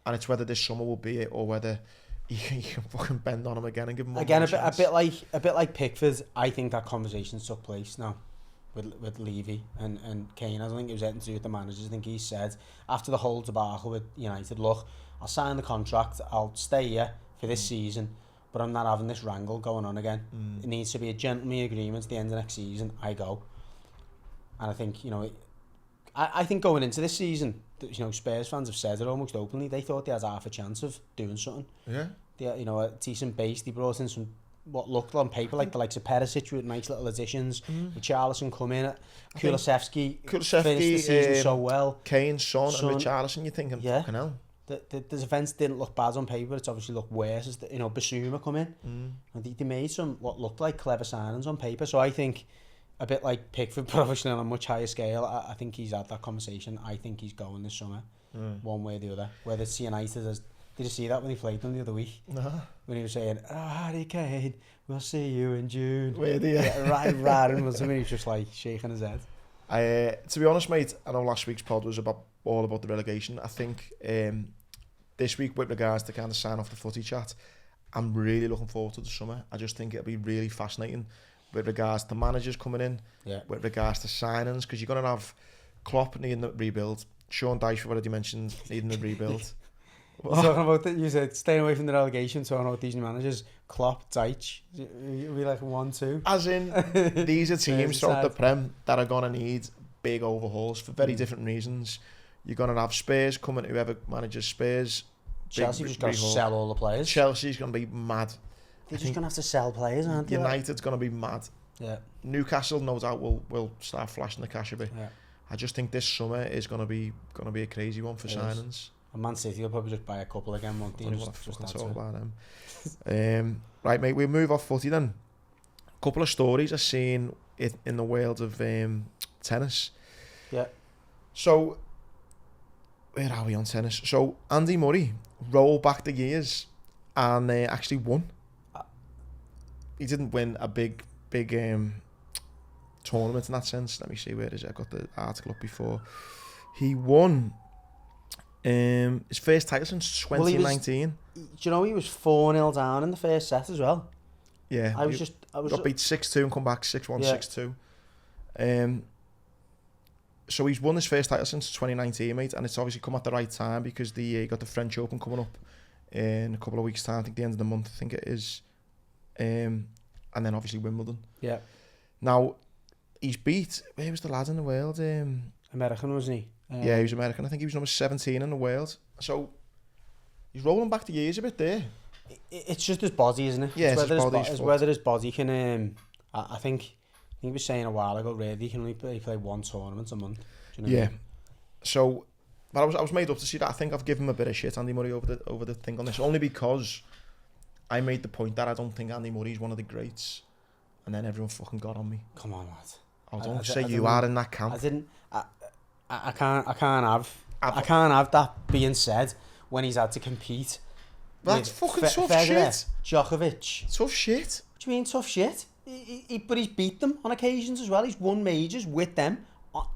And it's whether this summer will be it, or whether you can fucking bend on him again and give him one more chance. a bit like Pickford. I think that conversation took place now with Levy and Kane. I don't think it was anything to do with the managers. I think he said after the whole debacle with United, look, I'll sign the contract, I'll stay here for this season, but I'm not having this wrangle going on again. It needs to be a gentlemanly agreement at the end of next season. I go. And I think, I think going into this season, Spurs fans have said it almost openly. They thought they had half a chance of doing something. Yeah. They, a decent base. They brought in some what looked on paper like the likes of Perisic with nice little additions. Richarlison come in. Kulusevski finished the season so well. Kane's son and Richarlison, you're thinking, fucking hell. The defence didn't look bad on paper. It's obviously looked worse as Basuma come in. And they made some what looked like clever signings on paper. So I think a bit like Pickford, professional on a much higher scale. I think he's had that conversation. I think he's going this summer, one way or the other. Whether it's United as Did you see that when he played them the other week? Nah. When he was saying, Harry Kane, we'll see you in June. Where do you? Ryder was him, he was just like shaking his head. To be honest, mate, I know last week's pod was all about the relegation. I think this week, with regards to kind of sign off the footy chat, I'm really looking forward to the summer. I just think it'll be really fascinating with regards to managers coming in, with regards to signings, because you're going to have Klopp needing a rebuild, Sean Dyche, we've already mentioned, needing a rebuild. You're talking about that, you said staying away from the relegation, talking about these new managers, Klopp, Dyche, it'll be like 1-2. As in, these are teams throughout the Prem that are going to need big overhauls for very different reasons. You're going to have Spurs coming, whoever manages Spurs. Chelsea's just going to sell all the players. Chelsea's going to be mad. They're just going to have to sell players, aren't they? United's going to be mad. Yeah. Newcastle, no doubt, will start flashing the cash a bit. Yeah. I just think this summer is going to be a crazy one for signings. And Man City will probably just buy a couple again, won't they? Just talk about them. Right, mate, we'll move off footy then. A couple of stories I've seen in the world of tennis. Yeah. So, where are we on tennis? So, Andy Murray rolled back the years and actually won. He didn't win a big tournament in that sense. Let me see, where is it? I got the article up before. He won his first title since 2019. Do you know he was 4-0 down in the first set as well? Yeah. I was got beat 6-2 and come back 6-1, 6-2. So he's won his first title since 2019, mate, and it's obviously come at the right time because he got the French Open coming up in a couple of weeks' time. I think the end of the month, I think it is. And then obviously Wimbledon. Yeah. Now, he's beat, where was the lad in the world? American, wasn't he? Yeah, he was American. I think he was number 17 in the world. So, he's rolling back the years a bit there. It's just his body, isn't it? Yeah, it's whether his body can... I think he was saying a while ago, really, he can only play one tournament a month. Do you know what I mean? So, but I was made up to see that. I think I've given him a bit of shit, Andy Murray, over the thing on this, only because I made the point that I don't think Andy Murray's one of the greats, and then everyone fucking got on me. Come on, lad. Oh, don't say you are in that camp. I can't have that being said when he's had to compete. That's fucking tough shit. Djokovic. Tough shit. What do you mean tough shit? But he's beat them on occasions as well. He's won majors with them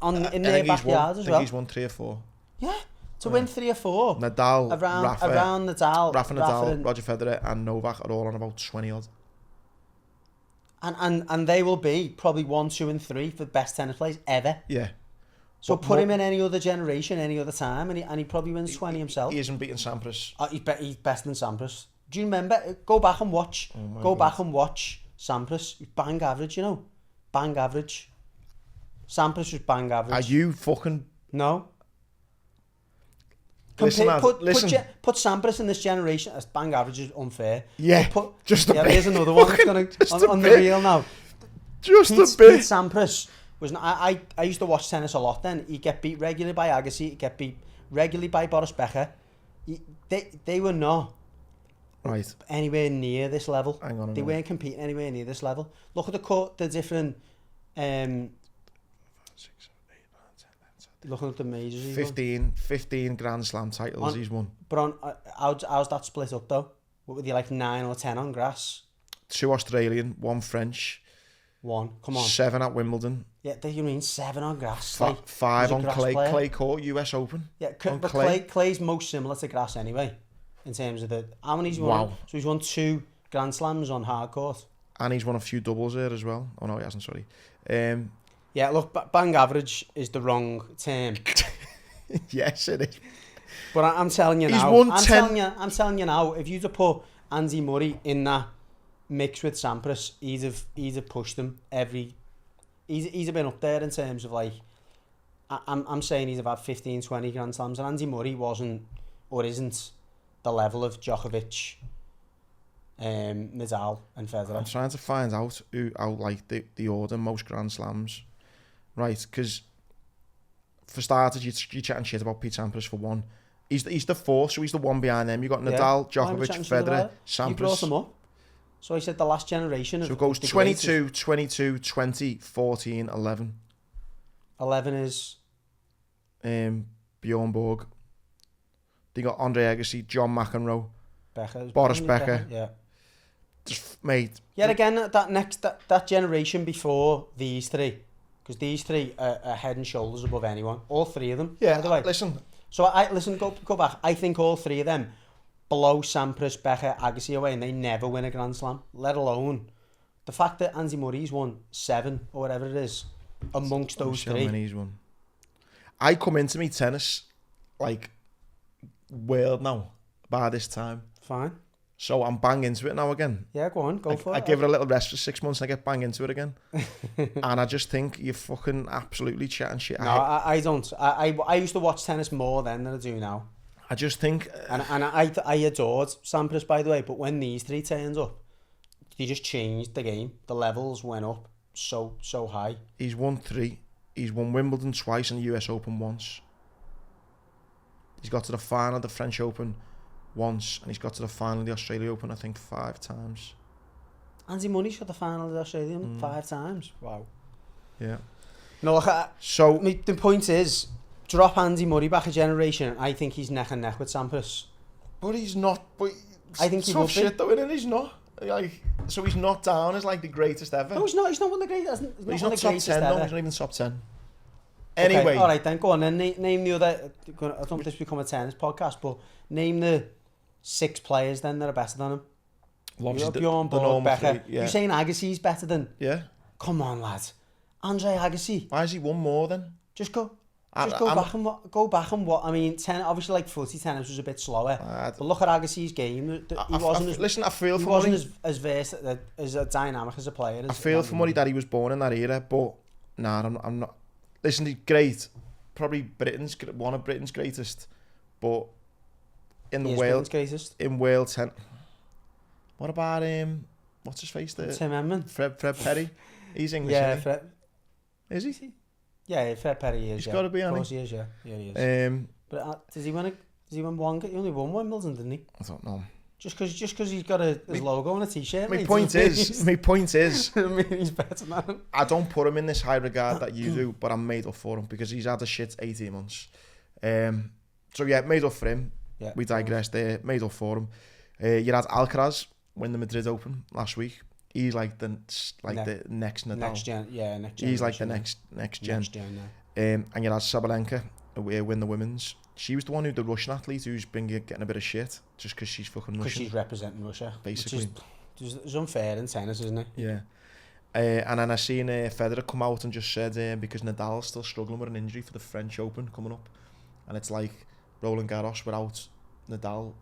in their backyard as well. I think he's won 3 or 4. Yeah, to win 3 or 4. Nadal, around Nadal, Nadal, Roger Federer and Novak are all on about 20 odd. And they will be probably 1, 2 and 3 for the best tennis players ever. Yeah. So put him in any other generation, any other time, and he probably wins 20 himself. He isn't beating Sampras. He's better than Sampras. Do you remember? Go back and watch. Back and watch Sampras. He's bang average, you know. Bang average. Sampras was bang average. Are you fucking... No. Listen, put Sampras in this generation as bang average is unfair. Yeah, just a bit. Here's another one that's on the reel now. Just a bit. Pete Sampras was. I used to watch tennis a lot then. He'd get beat regularly by Agassi. He'd get beat regularly by Boris Becker. They were not anywhere near this level. Hang on. They weren't competing anywhere near this level. Look at the different... 6, 7, 8, 9, 10, 11, 12. Looking at the majors, 15 Grand Slam titles he's won. But how's that split up though? What were they, like 9 or 10 on grass? 2 Australian, 1 French. 1, come on. 7 at Wimbledon. Yeah, you mean 7 on grass? 5 on clay court, US Open. Yeah, but clay's most similar to grass anyway, in terms of the... How many he's won? Wow. So he's won 2 Grand Slams on hard court. And he's won a few doubles there as well. Oh no, he hasn't, sorry. Yeah, look, bang average is the wrong term. Yes, it is. But I'm telling you he's now... won I'm telling you now, if you'd have put Andy Murray in that mix with Sampras, he'd have pushed them every... He's been up there in terms of like... I'm saying he's about 15, 20 Grand Slams, and Andy Murray wasn't or isn't the level of Djokovic, Nadal and Federer. I'm trying to find out like the order most Grand Slams, right? Because for starters, you're chatting shit about Pete Sampras for 1. He's the 4th, so he's the 1 behind them. You got Nadal, Djokovic, Federer, Sampras. You brought them up. So I said the last generation. So it goes 22, 22, 20, 14, 11. 11 is Bjorn Borg. They got Andre Agassi, John McEnroe, Becker, Boris Becker. Yeah. Just, mate. Yeah, again, that generation before these three, because these three are head and shoulders above anyone. All three of them. Yeah, by the way. listen. So go back. I think all three of them blow Sampras, Becker, Agassi away, and they never win a Grand Slam. Let alone the fact that Andy Murray's won 7 or whatever it is amongst those three. He's won. I come into me tennis like world now by this time. Fine. So I'm bang into it now again. Yeah, go on, go for it. I give it a little rest for 6 months and I get bang into it again. And I just think you're fucking absolutely chatting shit. No, I don't. I used to watch tennis more then than I do now. I just think... And I adored Sampras, by the way, but when these three turned up, they just changed the game. The levels went up so high. He's won 3. He's won Wimbledon twice and the US Open once. He's got to the final of the French Open once, and he's got to the final of the Australia Open, I think, 5 times. Andy Murray's got the final of the Australian 5 times. Wow. Yeah. No, look, the point is, drop Andy Murray back a generation, and I think he's neck and neck with Sampras. But he's not. But I think he tough would be. shit though, isn't he? He's not. Like, so he's not down as like the greatest ever. No, he's not. He's not one of the greatest. He's not top 10. No, he's not even top 10. Okay, Anyway, all right then. Go on. Then name the other. I don't want this to become a tennis podcast, but name the 6 players then that are better than him. Well, Bjorn Borg, Becker. 3, yeah. You're saying Agassi's better than? Yeah. Come on, lad. Andre Agassi. Why has he won more then? Just go back and what? I mean, obviously like footy tennis was a bit slower. But look at Agassi's game. He wasn't I feel for he wasn't Murray. as versed, as dynamic as a player. I feel for Murray that he was born in that era, but nah, I'm not. Listen, he's great. Probably one of Britain's greatest, but in the world, greatest. In world 10. What about what's his face there? Tim Edmund. Fred Perry. He's English. Yeah, isn't he? Is he? Yeah, Fred Perry is. He's got to be, of course he is. Yeah, he is. But does he win one? He only won Wimbledon, didn't he? I don't know. Just because he's got his logo on a t-shirt. My point is, I mean, he's better than him. I don't put him in this high regard that you do, but I'm made up for him because he's had a shit 18 months. So yeah, made up for him. Yeah, we digress there. Made up for him. You had Alcaraz win the Madrid Open last week. He's like the next Nadal. Next gen, yeah, next gen. He's like the next gen. And you had Sabalenka win the women's. She was the one the Russian athlete who's been getting a bit of shit just because she's fucking Russian. Because she's representing Russia. Basically. Which is unfair in tennis, isn't it? Yeah. And then I seen Federer come out and just said because Nadal's still struggling with an injury for the French Open coming up. And it's like Roland Garros without Nadal.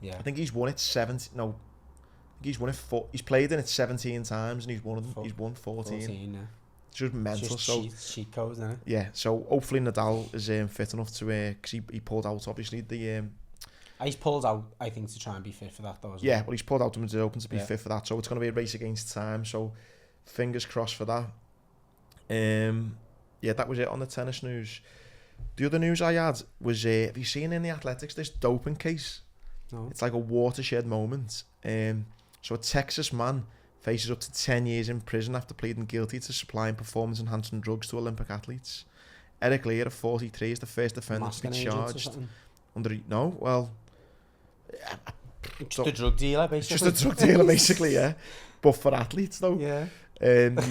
Yeah. I think he's won it 70. No. He's won it he's played in it 17 times and he's won 14. 14, yeah. It's just mental. It's just cheat codes, isn't it? Yeah, so hopefully Nadal is fit enough to because he pulled out obviously the he's pulled out I think to try and be fit for that though. Yeah, well he's pulled out to Madrid Open to be fit for that, so it's going to be a race against time, so fingers crossed for that. Yeah, that was it on the tennis news. The other news I had was have you seen in the athletics this doping case? No. It's like a watershed moment. So a Texas man faces up to 10 years in prison after pleading guilty to supplying performance-enhancing drugs to Olympic athletes. Eric Lear, of 43, is the first defendant to be charged. It's the drug dealer, basically. It's just a drug dealer, basically, yeah. But for athletes, though. Yeah.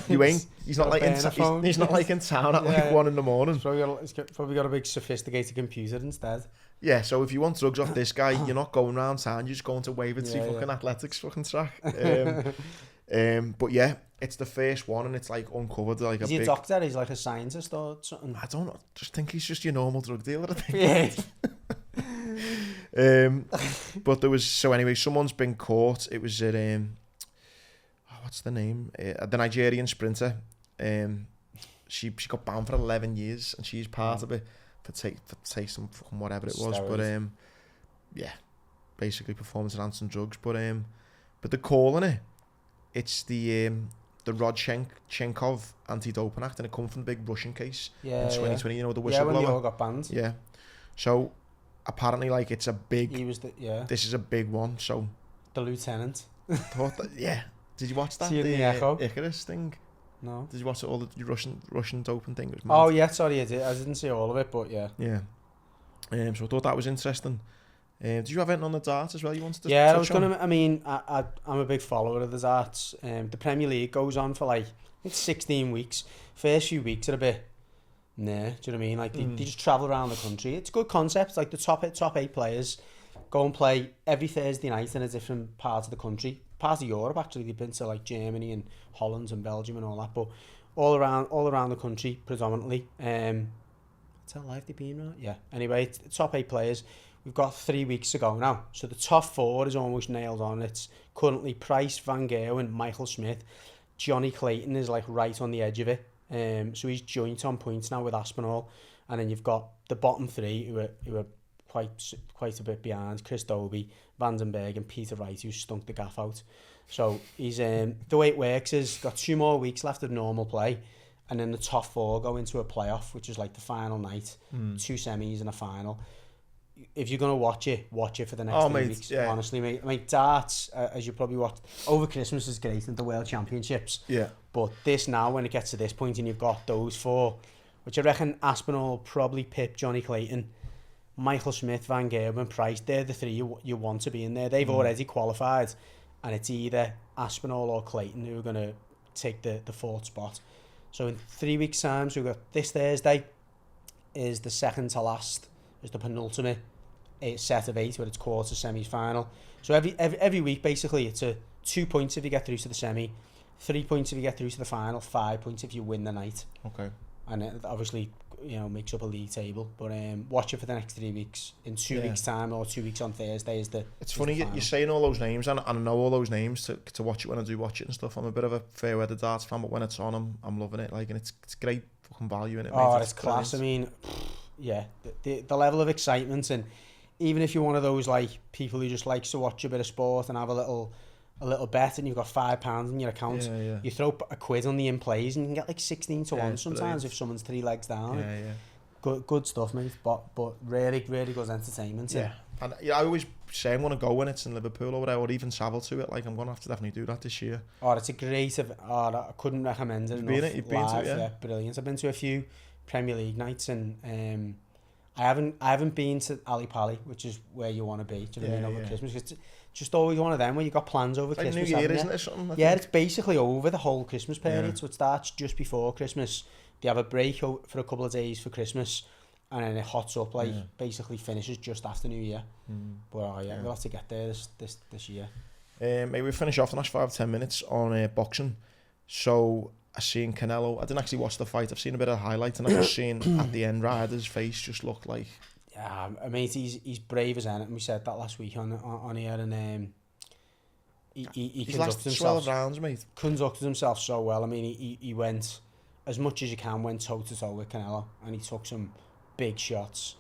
He's not like in town at like 1 a.m. He's probably got a big sophisticated computer instead. Yeah, so if you want drugs off this guy, you're not going around town, you're just going to Wavertree fucking athletics fucking track. But yeah, it's the first one and it's like uncovered like is he a doctor? He's like a scientist or something? I don't know. Just think he's just your normal drug dealer, I think. Yeah. But there was someone's been caught. It was at what's the name? The Nigerian sprinter. She got banned for 11 years and she's part of it. Take some fucking whatever it was, steroids. But yeah, basically performance enhancing drugs. But they're calling it's the Rodchenkov anti-doping act, and it comes from the big Russian case in 2020. You know, the whistleblower. Yeah, when they all got banned. Yeah, so apparently, like it's a big. This is a big one. So the lieutenant. Yeah. Did you watch that? The Echo? Icarus thing. No. Did you watch all the Russian doping thing? It was mad. Oh yeah, sorry, I didn't see all of it, but yeah. Yeah. So I thought that was interesting. Did you have anything on the darts as well you wanted to Yeah, touch I was going on? to, I mean, I'm a big follower of the darts. The Premier League goes on for like, it's 16 weeks. First few weeks are a bit, nah, do you know what I mean? Like, they just travel around the country. It's a good concept. Like, the top 8 players go and play every Thursday night in a different part of the country. Part of Europe, actually. They've been to, like, Germany and Holland and Belgium and all that. But all around the country, predominantly. Is that live they've been, right? Yeah. Anyway, it's the top 8 players. We've got 3 weeks to go now. So the top 4 is almost nailed on. It's currently Price, Van Gerwen, Michael Smith. Johnny Clayton is like right on the edge of it. So he's joint on points now with Aspinall. And then you've got the bottom 3 who are quite a bit behind. Chris Dobie, Vandenberg and Peter Wright, who stunk the gaff out. So he's the way it works is got 2 more weeks left of normal play. And then the top 4 go into a playoff, which is like the final night. 2 semis and a final. If you're going to watch it for the next 3 weeks. Yeah. Honestly, mate. I mean, darts, as you probably watched, over Christmas is great at the World Championships. Yeah. But this now, when it gets to this point and you've got those 4, which I reckon Aspinall probably Pip, Johnny Clayton, Michael Smith, Van Gerwen, Price, they're the 3 you want to be in there. They've already qualified, and it's either Aspinall or Clayton who are going to take the 4th spot. So in 3 weeks' time, so we've got this Thursday is the second to last, is the penultimate set of 8 where it's quarter semi-final. So every week basically it's 2 points if you get through to the semi, 3 points if you get through to the final, 5 points if you win the night. Okay. And it obviously, you know, makes up a league table. But watch it for the next 3 weeks. In 2 weeks' time or 2 weeks on Thursday is the. It's funny you're saying all those names, and I know all those names to watch it when I do watch it and stuff. I'm a bit of a fair weather darts fan, but when it's on, I'm loving it. Like, and it's great fucking value in it. Oh, mate. it's class. Brilliant. I mean, yeah, the level of excitement, and even if you're one of those like people who just likes to watch a bit of sport and have a little bet, and you've got £5 in your account, you throw a quid on the in plays and you can get like 16 to 1 sometimes brilliant. If someone's 3 legs down. Good stuff, mate. But really good entertainment. Yeah. And I always say I'm going to go when it's in Liverpool or whatever, or even travel to it. Like, I'm going to have to definitely do that this year. Oh, it's a great event. Oh, I couldn't recommend it enough. You've been to it, yeah, brilliant. I've been to a few Premier League nights, and I haven't been to Ali Pali, which is where you want to be. Do you know what I mean, over Christmas? It's just always one of them where you got plans over it's Christmas. Like New Year, isn't it? Something. Yeah, it's basically over the whole Christmas period. So it starts just before Christmas. They have a break for a couple of days for Christmas, and then it hots up like basically finishes just after New Year. But we'll have to get there this year. Maybe we'll finish off the last 5-10 minutes on boxing. So I seen Canelo. I didn't actually watch the fight. I've seen a bit of highlights, and I've just seen at the end Ryder's face just looked like. Yeah, I mean he's brave as anything. We said that last week on here, and he conducted himself 12 rounds, mate. Conducted himself so well. I mean he went as much as you can, went toe to toe with Canelo, and he took some big shots.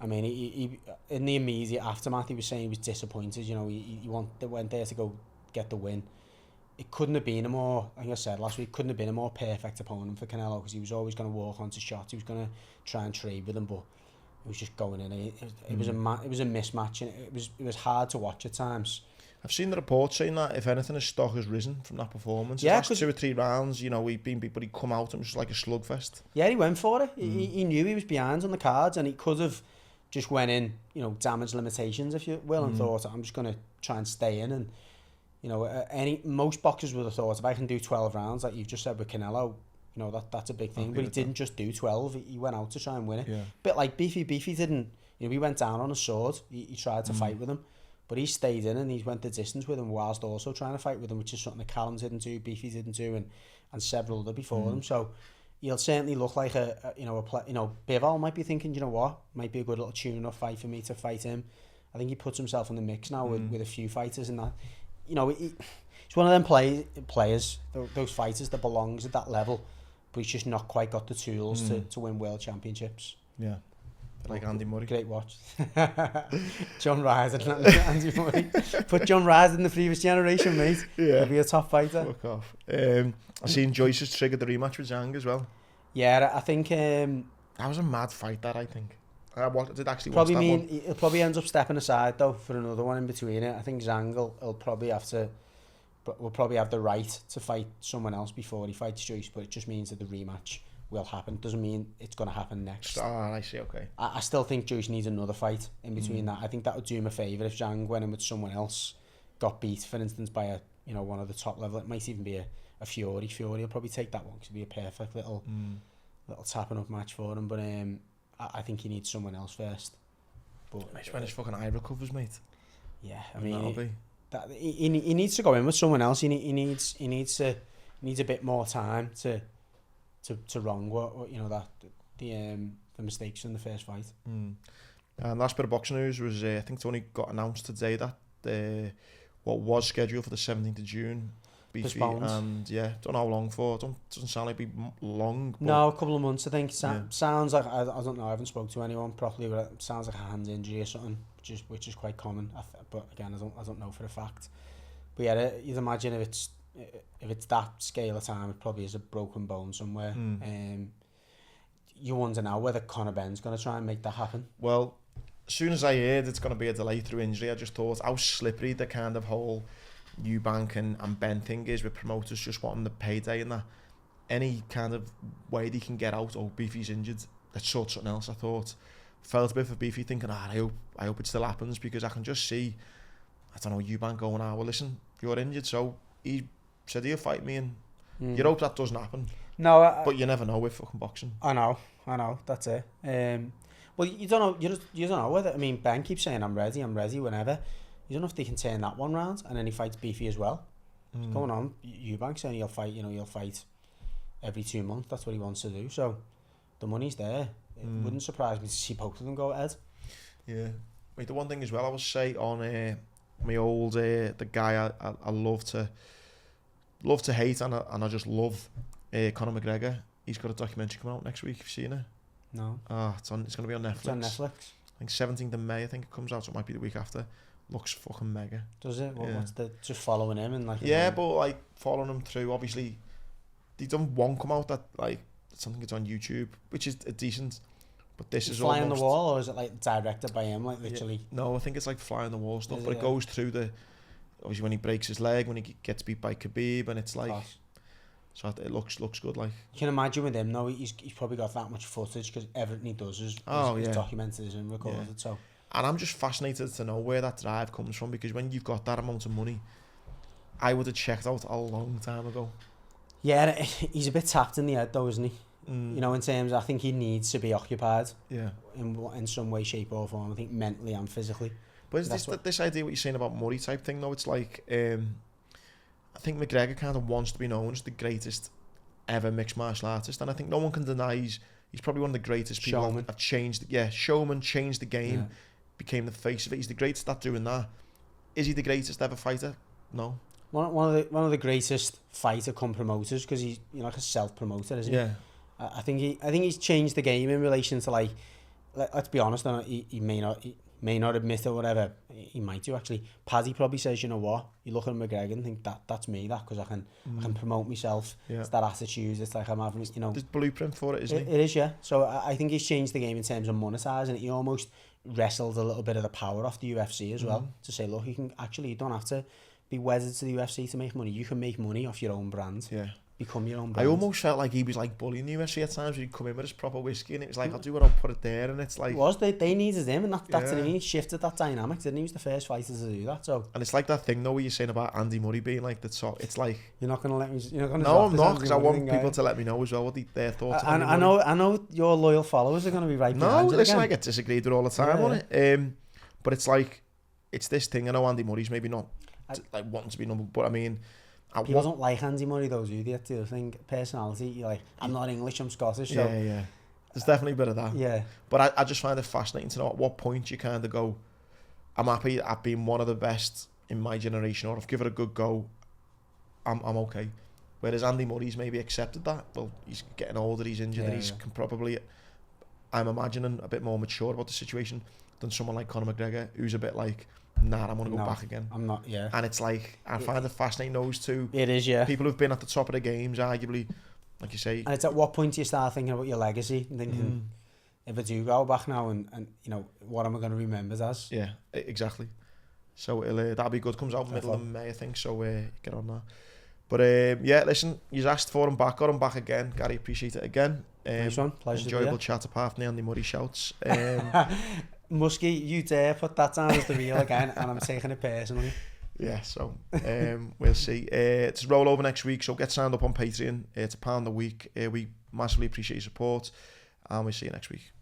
I mean, he in the immediate aftermath, he was saying he was disappointed. You know, he went there to go get the win. It couldn't have been a more, like I said last week, couldn't have been a more perfect opponent for Canelo, because he was always going to walk onto shots. He was going to try and trade with him, but it was just going in. It was a mismatch, and it was hard to watch at times. I've seen the report saying that if anything, his stock has risen from that performance. Yeah, his last 2 or 3 rounds, you know, he'd been big, but he'd come out and it was like a slugfest. Yeah, he went for it. He knew he was behind on the cards, and he could have just went in, you know, damage limitations, if you will, and thought, I'm just going to try and stay in. And, you know, most boxers would have thought, if I can do 12 rounds, like you've just said with Canelo, you know, that's a big thing. But he didn't just do 12. He went out to try and win it. Yeah. Bit like Beefy didn't, you know, he went down on a sword. He tried to fight with him. But he stayed in and he went the distance with him whilst also trying to fight with him, which is something that Callum didn't do, Beefy didn't do, and several other before him. So he'll certainly look like Bivol might be thinking, you know what, might be a good little tune-up fight for me to fight him. I think he puts himself in the mix now with a few fighters, and that, you know, he's one of them players, those fighters that belongs at that level, but he's just not quite got the tools to win world championships. Yeah. Like Andy Murray. Great watch. John Ryder and Andy Murray. Put John Ryder in the previous generation, mate. Yeah. He'll be a top fighter. Fuck off. I've seen Joyce has triggered the rematch with Zhang as well. Yeah, I think... that was a mad fight, that, I think. I did actually watch that one. He'll probably ends up stepping aside, though, for another one in between it. I think Zhang will probably have to... will probably have the right to fight someone else before he fights Joyce, but it just means that the rematch will happen. Doesn't mean it's going to happen next. Ah, I see, okay. I still think Joyce needs another fight in between that. I think that would do him a favour if Zhang went in with someone else, got beat, for instance, by a one of the top level. It might even be a Fury. Fury will probably take that one because it'd be a perfect little tapping up match for him. But I think he needs someone else first. But It's when his fucking eye recovers, mate. yeah, I That'll mean, be. he needs to go in with someone else. He needs a bit more time to wrong what the mistakes in the first fight. And last bit of boxing news was I think it's only got announced today that what was scheduled for the 17th of June. Postponed. And yeah, don't know how long for. Doesn't sound like it'd be long. But No, a couple of months I think. Yeah. Sounds like I don't know. I haven't spoke to anyone properly, but it sounds like a hand injury or something, which is quite common. But again, I don't know for a fact. But yeah, you'd imagine if it's that scale of time, it probably is a broken bone somewhere. You wonder now whether Conor Benn's going to try and make that happen. Well, as soon as I heard it's going to be a delay through injury, I just thought how slippery the kind of whole Eubank and Ben thing is with promoters just wanting the payday and that. Any kind of way they can get out, Beefy's injured, let's sort something else. I thought, felt a bit for Beefy thinking, I hope it still happens, because I can just see, I don't know, Eubank going, well listen, you're injured, so he said he'll fight me, and you hope that doesn't happen. No, but you never know with fucking boxing. I know, that's it. Well, you don't know, you don't know whether, I mean, Ben keeps saying I'm ready whenever. You don't know if they can turn that one round, and then he fights Beefy as well. What's going on? Eubank saying he'll fight every 2 months. That's what he wants to do. So the money's there. It wouldn't surprise me to see both of them go ahead. Yeah. Wait, the one thing as well I will say on my old the guy I love to hate and I just love Conor McGregor. He's got a documentary coming out next week. Have you seen it? No. It's going to be on Netflix. It's on Netflix. I think 17th of May. I think it comes out. So it might be the week after. Looks fucking mega. Does it? Yeah. What's just following him and like? Yeah, but like following him through. Obviously, they done one come out that like something that's on YouTube, which is decent. But this is fly on almost the wall, or is it like directed by him, like literally? Yeah. No, I think it's like fly on the wall stuff. Is But it, it goes through the obviously when he breaks his leg, when he gets beat by Khabib, and it's like. Gosh. So it looks good. Like you can imagine with him, though, he's probably got that much footage because everything he does is documented and recorded. Yeah. So. And I'm just fascinated to know where that drive comes from, because when you've got that amount of money, I would have checked out a long time ago. Yeah, he's a bit tapped in the head though, isn't he? You know, in terms, I think he needs to be occupied. Yeah. In some way, shape or form. I think mentally and physically. But is this idea what you're saying about Murray type thing though? It's like I think McGregor kind of wants to be known as the greatest ever mixed martial artist, and I think no one can deny he's probably one of the greatest people showman. That changed. Yeah, showman, changed the game. Yeah. Became the face of it. He's the greatest at doing that. Is he the greatest ever fighter? No. One of the greatest fighter come promoters, because he's like a self promoter, isn't he? Yeah. I think he's changed the game in relation to, like, let's be honest. He may not admit it or whatever. He might do actually. Paddy probably says, you know what? You look at McGregor and think that's me, because I can promote myself. Yeah. It's that attitude. It's like I'm having, There's blueprint for it, isn't it? It is, yeah. So I think he's changed the game in terms of monetizing it. He almost wrestled a little bit of the power off the UFC as well, to say, look, you don't have to be wedded to the UFC to make money. You can make money off your own brand. Yeah. Become your own brand. I almost felt like he was like bullying the UFC at times. He'd come in with his proper whiskey and it was like, I'll do what I'll put it there, and it's like... They needed him, and that's what I mean. He shifted that dynamic, didn't he? He was the first fighter to do that, so... And it's like that thing though where you're saying about Andy Murray being like the top. It's like... You're not going to let me... You're not gonna no, I'm not, because I want people to let me know as well what their thoughts are. I know your loyal followers are going to be right behind you. Listen, I get disagreed with all the time on it. But it's like... It's this thing. I know Andy Murray's maybe not like wanting to be number, but I mean... People don't like Andy Murray though, do they? The thing, personality, you're like, I'm not English, I'm Scottish. So. Yeah. There's definitely a bit of that. Yeah. But I just find it fascinating to know at what point you kind of go, I'm happy at being one of the best in my generation, or if give it a good go, I'm okay. Whereas Andy Murray's maybe accepted that. Well, he's getting older, he's injured, and he's can probably, I'm imagining, a bit more mature about the situation than someone like Conor McGregor, who's a bit like, nah, I'm going to go back again. I'm not, yeah. And it's like, I find it fascinating, those two. It is, yeah. People who've been at the top of the games, arguably, like you say. And it's at what point do you start thinking about your legacy and thinking, if I do go back now and what am I going to remember as? Yeah, exactly. So that'll be good. Comes out middle of May, I think, so get on that. But yeah, listen, you asked for him back, got him back again. Gary, appreciate it again. Nice one, pleasure to be enjoyable here. chat apart from the Andy Murray shouts. Muskie, you dare put that down as the real again, and I'm taking it personally. Yeah, so we'll see. It's a roll over next week, so get signed up on Patreon. It's £1 a week. We massively appreciate your support, and we'll see you next week.